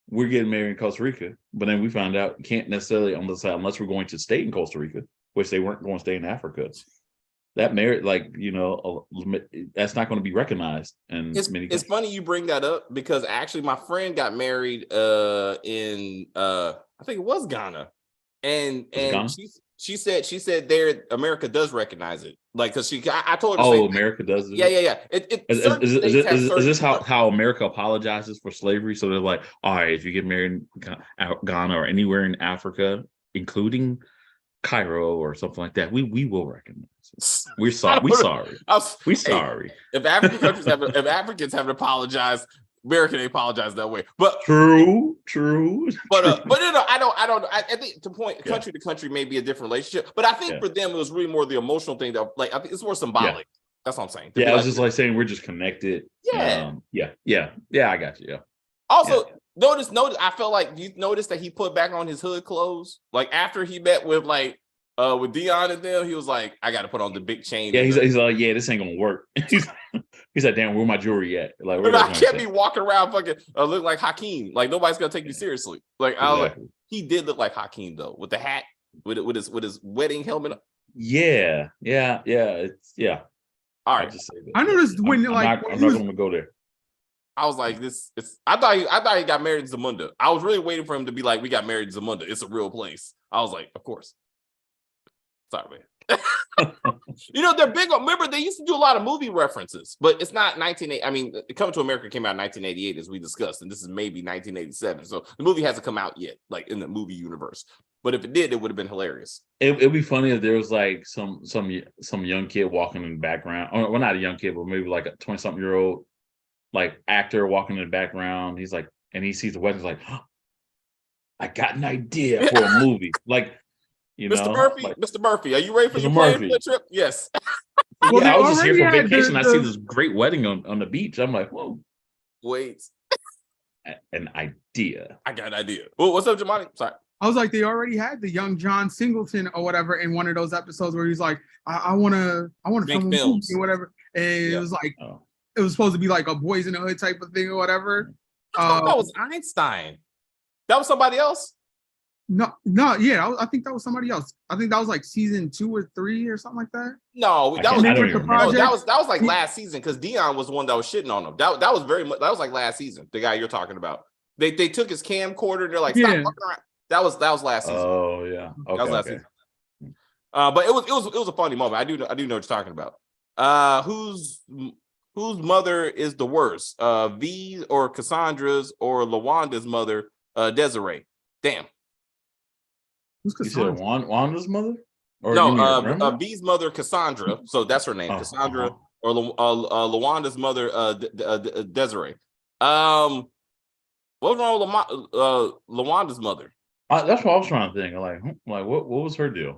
we're getting married in Costa Rica, but then we found out you can't necessarily unless we're going to stay in Costa Rica, which they weren't going to stay in Africa. That marriage, like you know, that's not going to be recognized. And it's funny you bring that up because actually my friend got married in I think it was Ghana, and she said there America does recognize it. Like, because I told her. America does it. Yeah. Is this how America apologizes for slavery? So they're like, all right, if you get married in Ghana or anywhere in Africa, including Cairo or something like that, we will recognize it. We're sorry. We're sorry. If African countries if Africans haven't apologized, America they apologize that way. But true. But no, I think country to country may be a different relationship. But I think for them it was really more the emotional thing that like I think it's more symbolic. Yeah. That's what I'm saying. Yeah, I was just like saying we're just connected. Yeah. I got you. Yeah. Also, notice. I felt like you noticed that he put back on his hood clothes. Like after he met with with Dion and them, he was like, I got to put on the big chain. Yeah, he's like, yeah, this ain't gonna work. He's like, damn, where my jewelry at? Like, I can't be walking around fucking look like Hakeem. Like nobody's gonna take you seriously. Like exactly. He did look like Hakeem though, with the hat, with his wedding helmet. Yeah. All right. I noticed when I'm not gonna go there. I was like, I thought he got married in Zamunda. I was really waiting for him to be like, we got married in Zamunda. It's a real place. I was like, of course. Sorry, man. You know, they're big. Remember, they used to do a lot of movie references, but it's not 1980. I mean, Coming to America came out in 1988, as we discussed, and this is maybe 1987. So the movie hasn't come out yet, like in the movie universe. But if it did, it would have been hilarious. It'd be funny if there was like some young kid walking in the background. Or, well, not a young kid, but maybe like a 20-something-year-old like actor walking in the background. He's like, and he sees the wedding, he's like, oh, I got an idea for a movie. Like, you know, Mr. Murphy, are you ready for your plan for the trip? Yes. I was just here for vacation. I see this great wedding on the beach. I'm like, whoa. Wait. An idea. I got an idea. Well, what's up, Jamani? Sorry. I was like, they already had the young John Singleton or whatever in one of those episodes where he's like, I want to film films or whatever. And it was like, it was supposed to be like a Boys in the Hood type of thing or whatever. I thought that was Einstein. That was somebody else? No, I think that was somebody else. I think that was like season 2 or 3 or something like that. No, that was like last season because Dion was the one that was shitting on him. That was very much, that was like last season. The guy you're talking about. They took his camcorder. They're like, stop fucking around. That was last season. Oh yeah, okay, that was last season. But it was a funny moment. I do know what you're talking about. Whose mother is the worst? V or Cassandra's or LaWanda's mother? Desiree. Damn. Who's Cassandra? You said Wanda's mother? Or no, V's mother, Cassandra. So that's her name, Cassandra, or LaWanda's mother, Desiree. What's wrong with LaWanda's mother? That's what I was trying to think. Like what was her deal?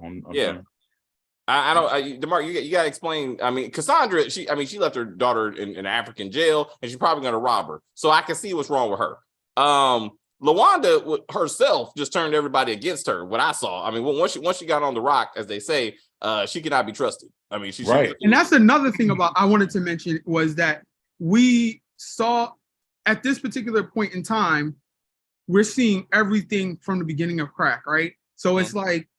I don't. DeMarc, you got to explain. I mean, Cassandra. She left her daughter in an African jail, and she's probably going to rob her. So I can see what's wrong with her. LaWanda herself just turned everybody against her. What I saw. I mean, once she got on the rock, as they say, she cannot be trusted. I mean, she's right. And that's another thing about I wanted to mention was that we saw at this particular point in time, we're seeing everything from the beginning of crack, right? So it's like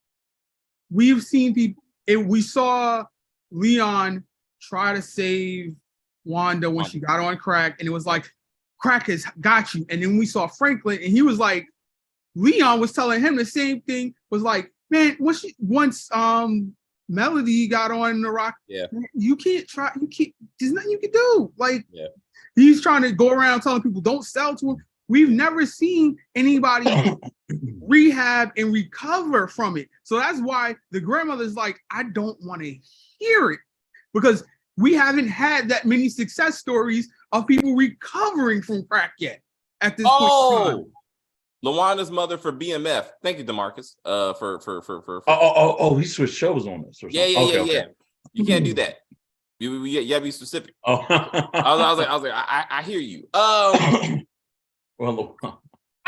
we've seen people. We saw Leon try to save Wanda when she got on crack, and it was like, crack has got you. And then we saw Franklin, and he was like, Leon was telling him the same thing. Was like, man, once Melody got on the rock, man, you can't try. You can't. There's nothing you can do. Like, he's trying to go around telling people don't sell to him. We've never seen anybody rehab and recover from it. So that's why the grandmother's like, I don't want to hear it, because we haven't had that many success stories of people recovering from crack yet at this point. LaWanda's mother for BMF. Thank you, DeMarcus. He switched shows on this. Or yeah. You can't do that. You gotta be specific. I was like, I hear you.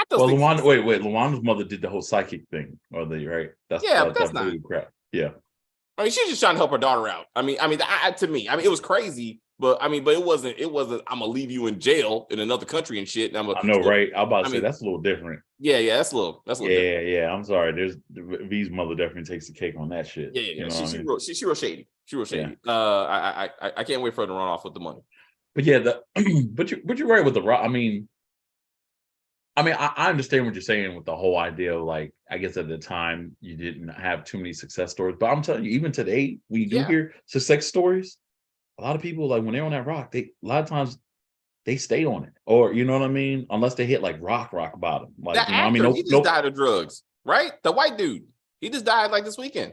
LaWanda's mother did the whole psychic thing, right? But that's not really crap. Yeah. I mean, she's just trying to help her daughter out. To me, it was crazy, but it wasn't. I'm gonna leave you in jail in another country and shit. And I know, right? I'm about to say that's a little different. Yeah, that's a little. Different. Yeah. I'm sorry. V's mother definitely takes the cake on that shit. Yeah. You know she real shady. She real shady. Yeah. I can't wait for her to run off with the money. But yeah, but you're right with the Rock. I understand what you're saying with the whole idea of, like, I guess at the time you didn't have too many success stories, but I'm telling you, even today, when you do hear success stories, a lot of people, like, when they're on that rock, a lot of times they stay on it, or you know what I mean, unless they hit like rock bottom. Like, he just died of drugs, right? The white dude, he just died like this weekend.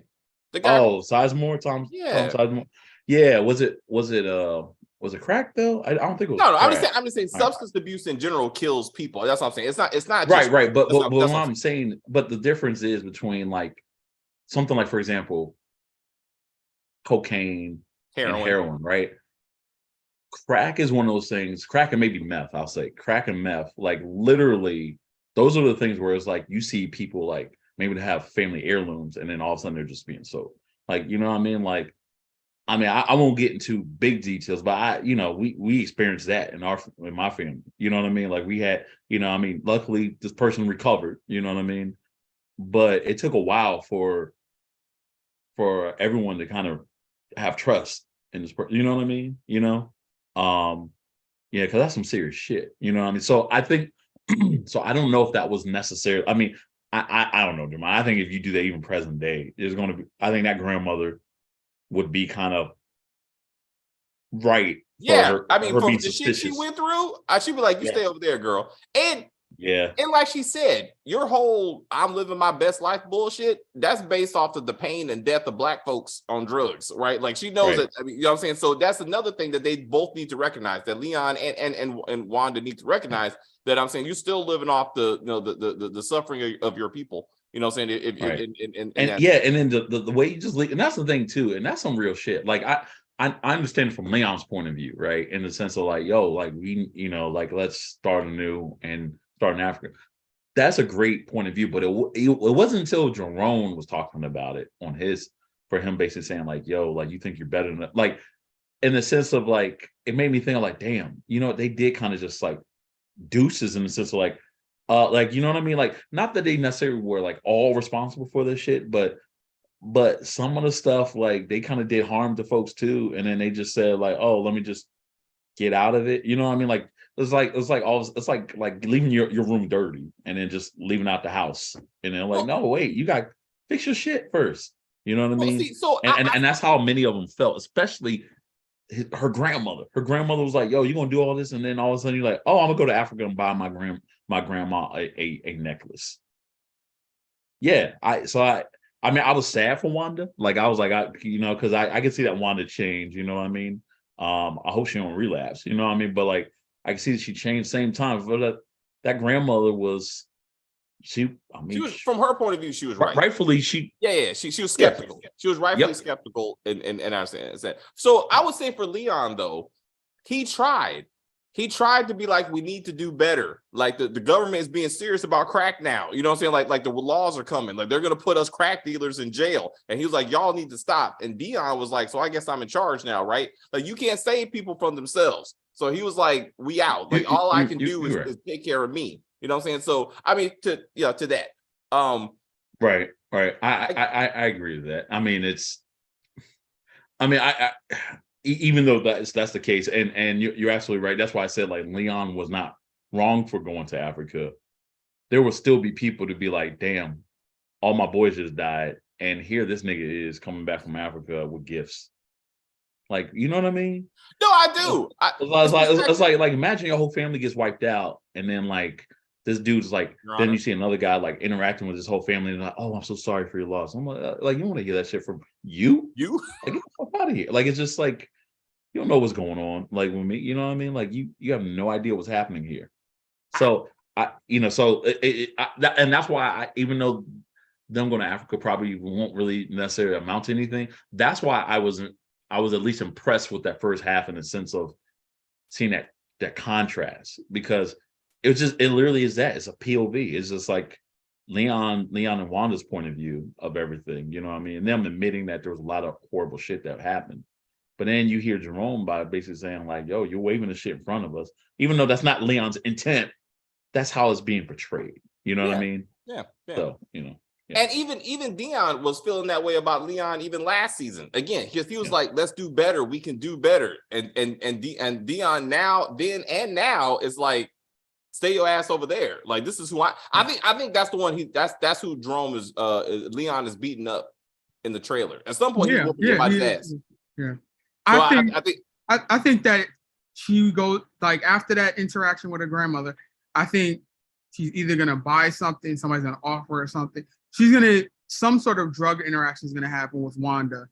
The guy, Sizemore, Tom Sizemore. Yeah, was it crack though? I don't think it was. No, I'm just saying substance abuse in general kills people. That's what I'm saying. It's not just, right. But what I'm saying, but the difference is between, like, something like, for example, cocaine and heroin, right? Crack is one of those things. Crack and maybe meth. I'll say crack and meth. Like, literally, those are the things where it's like you see people, like, maybe to have family heirlooms, and then all of a sudden they're just being sold. Like, you know what I mean? Like, I won't get into big details, but we experienced that in my family. You know what I mean? Like, we had, luckily this person recovered, you know what I mean? But it took a while for everyone to kind of have trust in this person, you know what I mean? Because that's some serious shit, you know what I mean? So I think, so I don't know if that was necessary. I mean, I don't know, Jamal. I think if you do that even present day, there's going to be, I think that grandmother would be kind of right. From the shit she went through, she'd be like, you stay over there, girl. And like she said, your whole I'm living my best life bullshit, that's based off of the pain and death of Black folks on drugs, right? Like, she knows that. You know what I'm saying? So that's another thing that they both need to recognize, that Leon and Wanda need to recognize, that I'm saying you're still living off the suffering of your people. You know what I'm saying? And then the way you just leave, and that's the thing too, and that's some real shit. Like, I understand from Leon's point of view, right? In the sense of, like, we, let's start anew and start in Africa. That's a great point of view, but it wasn't until Jerome was talking about it for him basically saying, like, you think you're better than, like, in the sense of, like, it made me think of, like, damn, they did kind of just, like, deuces, in the sense of, like, you know what I mean? Like, not that they necessarily were, like, all responsible for this shit, but some of the stuff, like, they kind of did harm to folks too, and then they just said, like, oh, let me just get out of it. You know what I mean? Like, it's like leaving your room dirty and then just leaving out the house, and then, like, no, wait, you got to fix your shit first. You know what I mean? And that's how many of them felt, especially her grandmother. Her grandmother was like, yo, you gonna do all this, and then all of a sudden you're like, oh, I'm gonna go to Africa and buy my grandma a necklace. I was sad for Wanda. Like, I was like, because I can see that Wanda changed, you know what I mean? I hope she don't relapse, you know what I mean? But, like, I can see that she changed same time. But that grandmother was, she was, from her point of view, she was right. Rightfully, she was skeptical. Yeah. She was rightfully skeptical, and I understand that. So I would say for Leon, though, he tried to be like, we need to do better. Like, the government is being serious about crack now. You know what I'm saying? Like the laws are coming. Like, they're going to put us crack dealers in jail. And he was like, y'all need to stop. And Dion was like, so I guess I'm in charge now, right? Like, you can't save people from themselves. So he was like, we out. Like, all I can do is take care of me. You know what I'm saying? So I mean, to that. Right. I agree with that. I mean, even though that's the case, and you're absolutely right. That's why I said like Leon was not wrong for going to Africa. There will still be people to be like, damn, all my boys just died, and here this nigga is coming back from Africa with gifts. Like, you know what I mean? No, I do. It's like imagine your whole family gets wiped out, and then like this dude's like, then you see another guy like interacting with his whole family, and like, oh, I'm so sorry for your loss. I'm like you want to hear that shit from you? Like, get the fuck out of here. Like, it's just like you don't know what's going on. Like with me, you know what I mean? Like you have no idea what's happening here. So and that's why even though them going to Africa probably won't really necessarily amount to anything. That's why I was at least impressed with that first half in the sense of seeing that contrast, because it literally is that. It's a POV. It's just like Leon and Wanda's point of view of everything, you know what I mean? And them admitting that there was a lot of horrible shit that happened. But then you hear Jerome by basically saying like, yo, you're waving the shit in front of us, even though that's not Leon's intent. That's how it's being portrayed. You know what I mean? Yeah. So, you know. Yeah. And even Dion was feeling that way about Leon even last season. Again, he was like, "Let's do better. We can do better." And Dion now is like, "Stay your ass over there." Like, this is who I think that's the one. That's who Jerome is. Leon is beating up in the trailer. At some point, he's whooping somebody's ass. Yeah, So I think that she goes like after that interaction with her grandmother. I think she's either gonna buy something, somebody's gonna offer her something. Some sort of drug interaction is gonna happen with Wanda,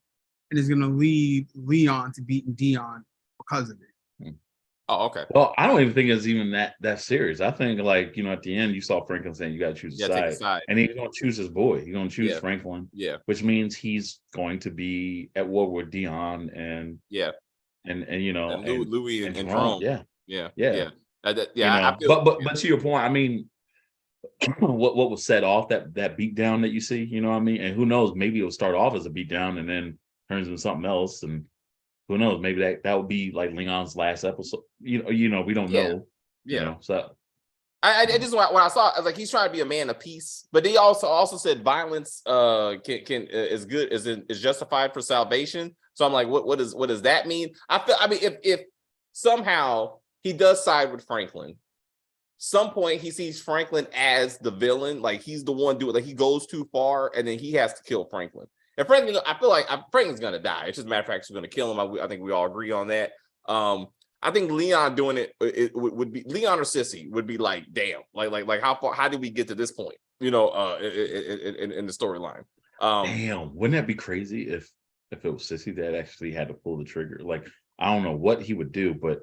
and is gonna lead Leon to beating Dion because of it. Oh, okay. Well, I don't even think it's even that serious. I think like, you know, at the end you saw Franklin saying you got to choose a side, and he's gonna choose his boy. He's gonna choose Franklin. Yeah, which means he's going to be at war with Dion and you know, and Louis and Jerome. Yeah. I feel, but to your point, I mean, what was set off that beat down that you see, you know what I mean? And who knows, maybe it'll start off as a beat down and then turns into something else, and who knows, maybe that would be like Leon's last episode. You know, we don't know. Yeah. You know, so I just when I saw, I was like, he's trying to be a man of peace, but they also said violence is good, is justified for salvation. So I'm like, what does that mean? I mean, if somehow he does side with Franklin, some point he sees Franklin as the villain, like he's the one doing, like he goes too far, and then he has to kill Franklin. And Franklin, I feel like Franklin's gonna die. It's just a matter of fact, he's gonna kill him. I think we all agree on that. I think Leon doing it would be Leon or Sissy would be like, damn, like how did we get to this point? You know, in the storyline. Damn, wouldn't that be crazy if it was Sissy that actually had to pull the trigger? Like, I don't know what he would do, but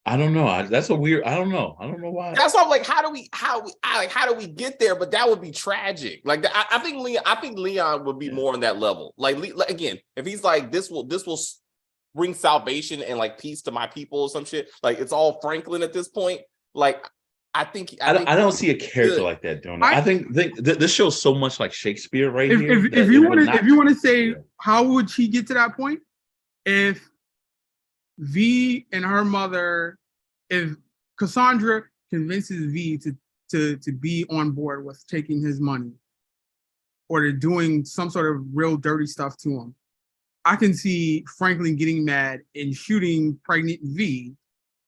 I don't know. That's a weird. I don't know why. That's why I'm like, how do we get there? But that would be tragic. Like, I think Leon would be more on that level. Like again, if he's like, this will bring salvation and like peace to my people or some shit. Like, it's all Franklin at this point. Like, I don't see a character like that doing it. I think this shows so much like Shakespeare right here. If you want to say how would she get to that point, if V and her mother, if Cassandra convinces V to be on board with taking his money or to doing some sort of real dirty stuff to him, I can see Franklin getting mad and shooting pregnant V,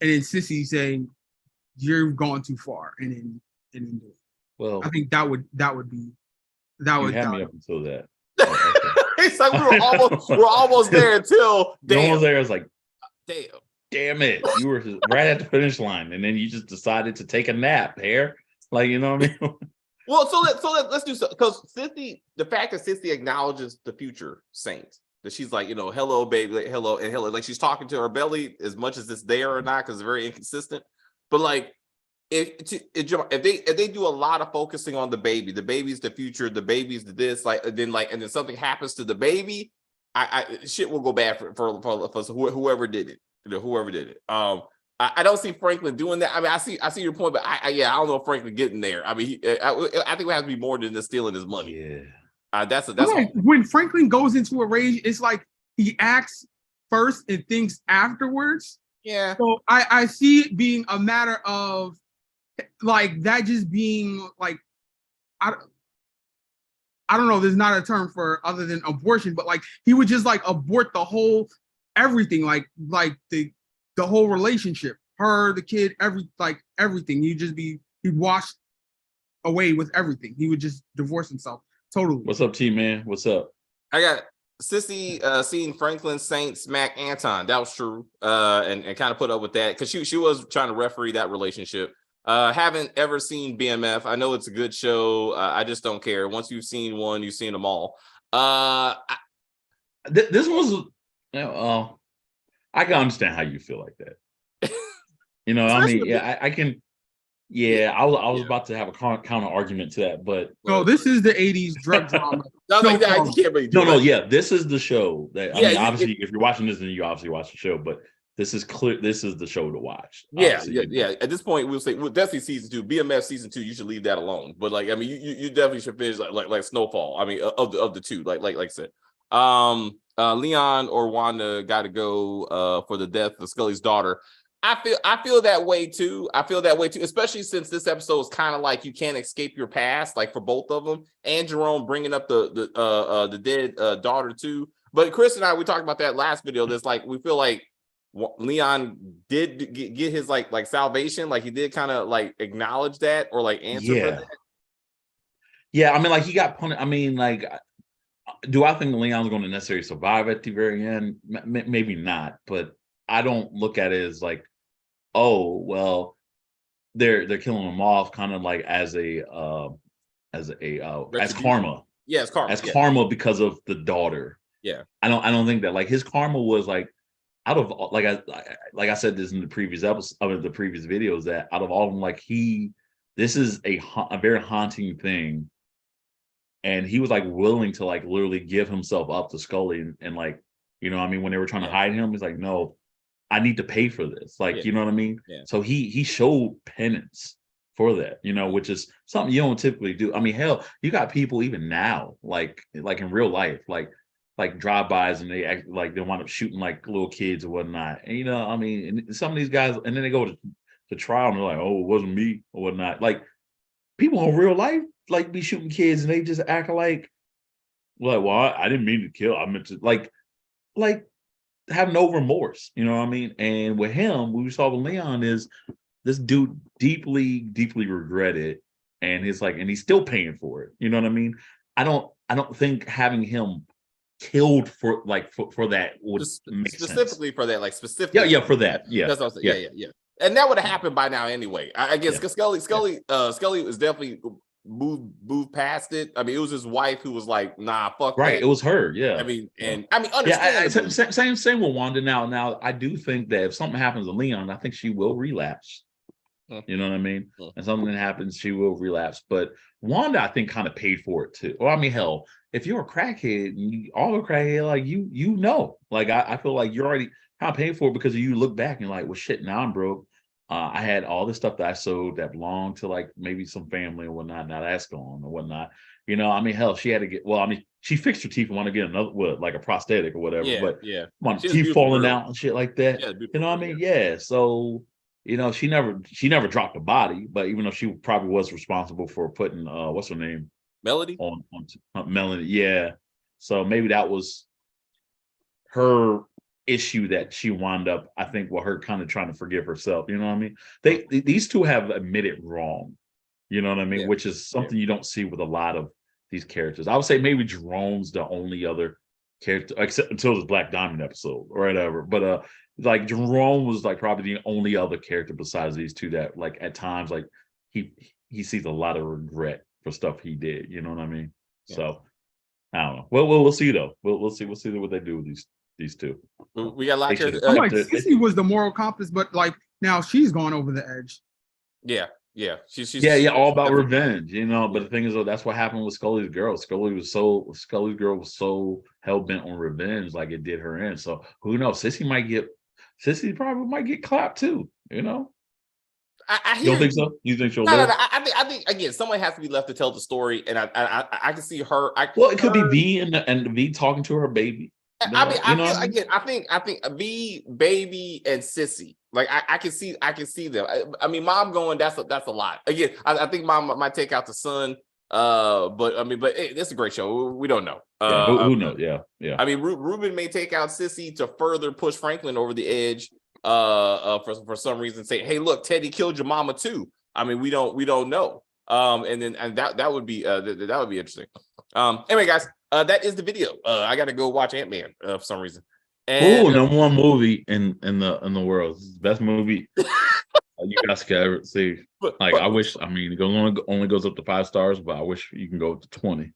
and then Sissy saying, "You're going too far," and then do it. Well, I think that would be that would have me up until that. Oh, okay. It's like we're almost there until almost there. It's like, damn it, you were right at the finish line, and then you just decided to take a nap here. Like, you know what I mean? Well, so let's do so, because Sissy, the fact that Sissy acknowledges the future Saint, that she's like, you know, hello, baby, like, hello, and hello, like she's talking to her belly as much as it's there or not, because it's very inconsistent. But like, if they do a lot of focusing on the baby's the future, the baby's the this, like, and then something happens to the baby, I shit will go bad for whoever did it. You know, whoever did it. I don't see Franklin doing that. I mean, I see your point, but I don't know if Franklin getting there. I mean, I think it has to be more than just stealing his money. Yeah, that's when Franklin goes into a rage, it's like he acts first and thinks afterwards. Yeah. So I see it being a matter of like that just being like, I don't know. There's not a term for other than abortion, but like he would just like abort the whole everything, like the whole relationship, her, the kid, everything. He'd wash away with everything. He would just divorce himself totally. What's up, T man? What's up? I got Sissy seeing Franklin Saint smack Anton. That was true. And kind of put up with that because she was trying to referee that relationship. Haven't ever seen BMF. I know it's a good show. I just don't care. Once you've seen one, you've seen them all. This was, I can understand how you feel like that. I mean, yeah, I can. Yeah, I was about to have a counter argument to that, but no, this is the '80s drug drama. Yeah, this is the show that. I mean, obviously, if you're watching this, then you obviously watch the show, but. This is clear. This is the show to watch. Yeah. At this point, we'll definitely season 2. BMF season 2. You should leave that alone. But like, I mean, you definitely should finish like Snowfall. I mean, of the two. Like I said, Leon or Wanda got to go for the death of Scully's daughter. I feel that way too. Especially since this episode is kind of like you can't escape your past. Like for both of them, and Jerome bringing up the dead daughter too. But Chris and I, we talked about that last video. That's like we feel like. Leon did get his like salvation, like he did kind of like acknowledge that or like answer for that. Yeah, I mean, like he got punished. I mean, like, do I think Leon's going to necessarily survive at the very end? Maybe not, but I don't look at it as like, oh well, they're killing him off, kind of like as karma. Yeah, it's karma. As karma because of the daughter. Yeah, I don't think that like his karma was like. Out of like I said this in the previous episode of the previous videos that out of all of them, like this is a very haunting thing, and he was like willing to like literally give himself up to Scully and like I mean when they were trying to hide him, he's like, no, I need to pay for this, like you know what I mean. Yeah. So he showed penance for that, which is something you don't typically do. I mean, hell, you got people even now like in real life like drive-bys and they act like they wind up shooting like little kids or whatnot. And I mean, and some of these guys, and then they go to trial and they're like, oh, it wasn't me or whatnot. Like people in real life like be shooting kids and they just act like well, I didn't mean to kill. I meant to like have no remorse. You know what I mean? And with him, what we saw with Leon is this dude deeply, deeply regretted, and he's still paying for it. You know what I mean? I don't think having him killed for that would make specifically sense. For that, like specifically. Yeah, for that. Yeah, that's what I'm saying. Yeah. And that would have happened by now anyway. I guess because Scully was definitely moved past it. I mean, it was his wife who was like, "Nah, fuck." Right, that. it was her. Yeah. I mean, understand. Same with Wanda. Now, I do think that if something happens to Leon, I think she will relapse. You know what I mean? And something happens, she will relapse. But Wanda, I think, kind of paid for it too. Well, I mean, hell, if you're a crackhead, all a crackhead, like like I feel like you're already kind of paying for it because you look back and you're like, well, shit, now I'm broke. I had all this stuff that I sold that belonged to like maybe some family or whatnot. Now that's gone or whatnot. I mean, hell, she had to get. Well, I mean, she fixed her teeth and want to get another, like a prosthetic or whatever. But teeth falling out and shit like that. You know what I mean? Yeah. So. She never dropped a body, but even though she probably was responsible for putting what's her name? Melody? On Melody, yeah. So maybe that was her issue that she wound up, I think, with her kind of trying to forgive herself. You know what I mean? These two have admitted wrong. You know what I mean? Which is something you don't see with a lot of these characters. I would say maybe Jerome's the only other character, except until this Black Diamond episode or whatever. But like Jerome was like probably the only other character besides these two that like at times like he sees a lot of regret for stuff he did. You know what I mean? Yeah. So I don't know. Well, we'll see though. We'll see what they do with these two. We got a lot of Sissy was the moral compass, but like now she's gone over the edge. Yeah. She's all about revenge, But the thing is, though, that's what happened with Scully's girl. Scully's girl was so hell bent on revenge, like it did her in. So who knows? Sissy probably might get clapped too. You don't think so? You think she'll live? No. I think again, someone has to be left to tell the story, and I can see her. It could be V and V talking to her baby. I mean, I think B, Baby, and Sissy. Like I can see them. I mean, Mom going, that's a lot. Again, I think Mom might take out the son. But hey, it's a great show. We don't know. Who knows? Yeah. I mean, Ruben may take out Sissy to further push Franklin over the edge. For some reason, say, hey, look, Teddy killed your mama too. I mean, we don't know. And that would be interesting. Anyway, guys, that is the video. I got to go watch Ant-Man for some reason. And number one movie in the world. It's the best movie you guys could ever see. I wish. I mean, it only goes up to 5 stars, but I wish you can go up to 20.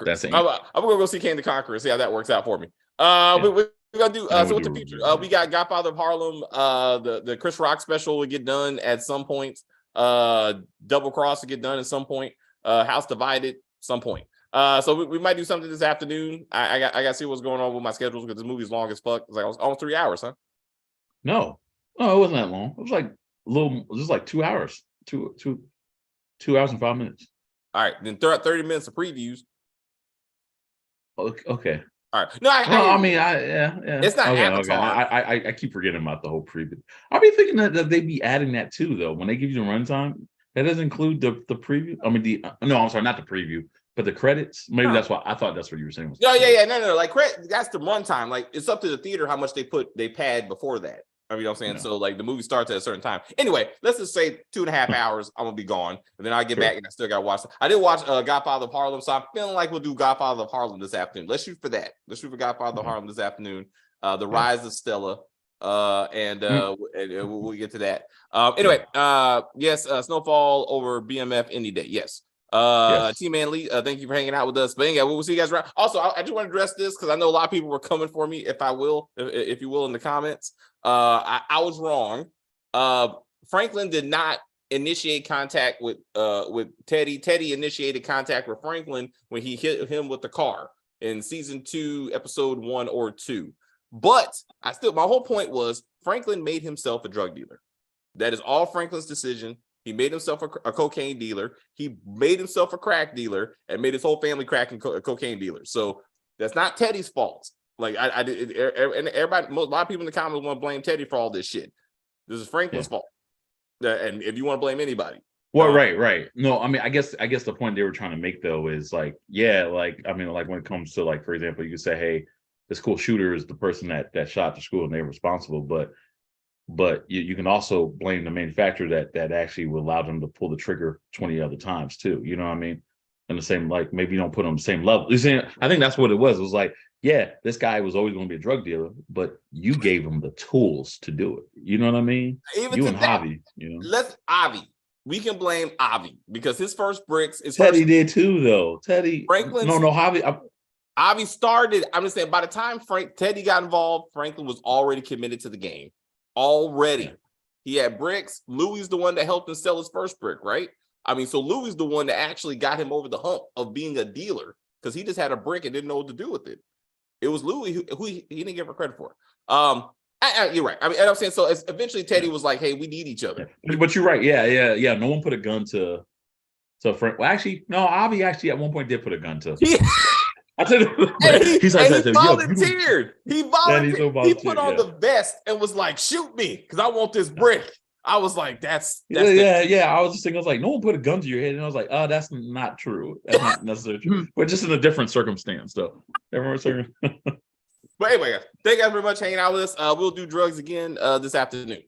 That's it. I'm gonna go see Kane the Conqueror and see how that works out for me. We're gonna do so with the future. We got Godfather of Harlem. The Chris Rock special will get done at some point. Double Cross will get done at some point. House Divided some point. So we might do something this afternoon. I got to see what's going on with my schedules because this movie's long as fuck. It's like almost 3 hours, huh? No, it wasn't that long. It was like just like 2 hours. 2 hours and 5 minutes. All right, then 30 minutes of previews. Okay. All right. No, yeah. It's not Avatar. I keep forgetting about the whole preview. I'll be thinking that they'd be adding that too, though. When they give you the runtime, that doesn't include the preview. I mean, I'm sorry, not the preview, but the credits. Maybe that's why I thought that's what you were saying. Yeah. No. Like that's the runtime. Like it's up to the theater how much they pad before that. I mean, you know what I'm saying? Yeah. So like the movie starts at a certain time. Anyway, let's just say 2.5 hours, I'm gonna be gone. And then I get back and I still gotta watch. I did watch Godfather of Harlem, so I'm feeling like we'll do Godfather of Harlem this afternoon. Let's shoot for that. Let's shoot for Godfather of Harlem this afternoon. The Rise of Stella. And we'll get to that. Anyway, yes, Snowfall over BMF any day. Yes. T-Man Lee, thank you for hanging out with us. But anyway, we'll see you guys around. Also, I just want to address this because I know a lot of people were coming for me, if you will, in the comments. I was wrong. Franklin did not initiate contact with Teddy. Teddy initiated contact with Franklin when he hit him with the car in season 2, episode 1 or 2. But my whole point was Franklin made himself a drug dealer. That is all Franklin's decision. He made himself a cocaine dealer. He made himself a crack dealer and made his whole family crack and cocaine dealers. So that's not Teddy's fault. Like I did, and everybody, a lot of people in the comments want to blame Teddy for all this shit. This is Franklin's fault. And if you want to blame anybody, well, right. No, I mean, I guess the point they were trying to make though is like, when it comes to like, for example, you could say, hey, the school shooter is the person that shot the school and they're responsible, but you can also blame the manufacturer that actually will allow them to pull the trigger 20 other times too. You know what I mean? And the same, like maybe you don't put them on the same level. You see, I think that's what it was. It was like, yeah, this guy was always going to be a drug dealer, but you gave him the tools to do it. You know what I mean? Even you and Javi, Let's Avi. We can blame Avi because his first bricks is Teddy did too, though. Teddy Franklin. No, Javi. Avi started. I'm just saying. By the time Teddy got involved, Franklin was already committed to the game. Already, he had bricks. Louis the one that helped him sell his first brick, right? I mean, so Louis the one that actually got him over the hump of being a dealer because he just had a brick and didn't know what to do with it. It was Louis who he didn't give her credit for. You're right. I mean, I'm saying so. Eventually, Teddy was like, "Hey, we need each other." But you're right. Yeah. No one put a gun to Frank. Well, actually, no. Avi actually at one point did put a gun to. I said, he volunteered. He volunteered. He put on the vest and was like, "Shoot me," because I want this brick. I was like, "That's yeah." I was just thinking, I was like, "No one put a gun to your head," and I was like, "Oh, that's not true. That's not necessarily true." But just in a different circumstance, though. But anyway, guys, thank you guys very much for hanging out with us. We'll do drugs again this afternoon.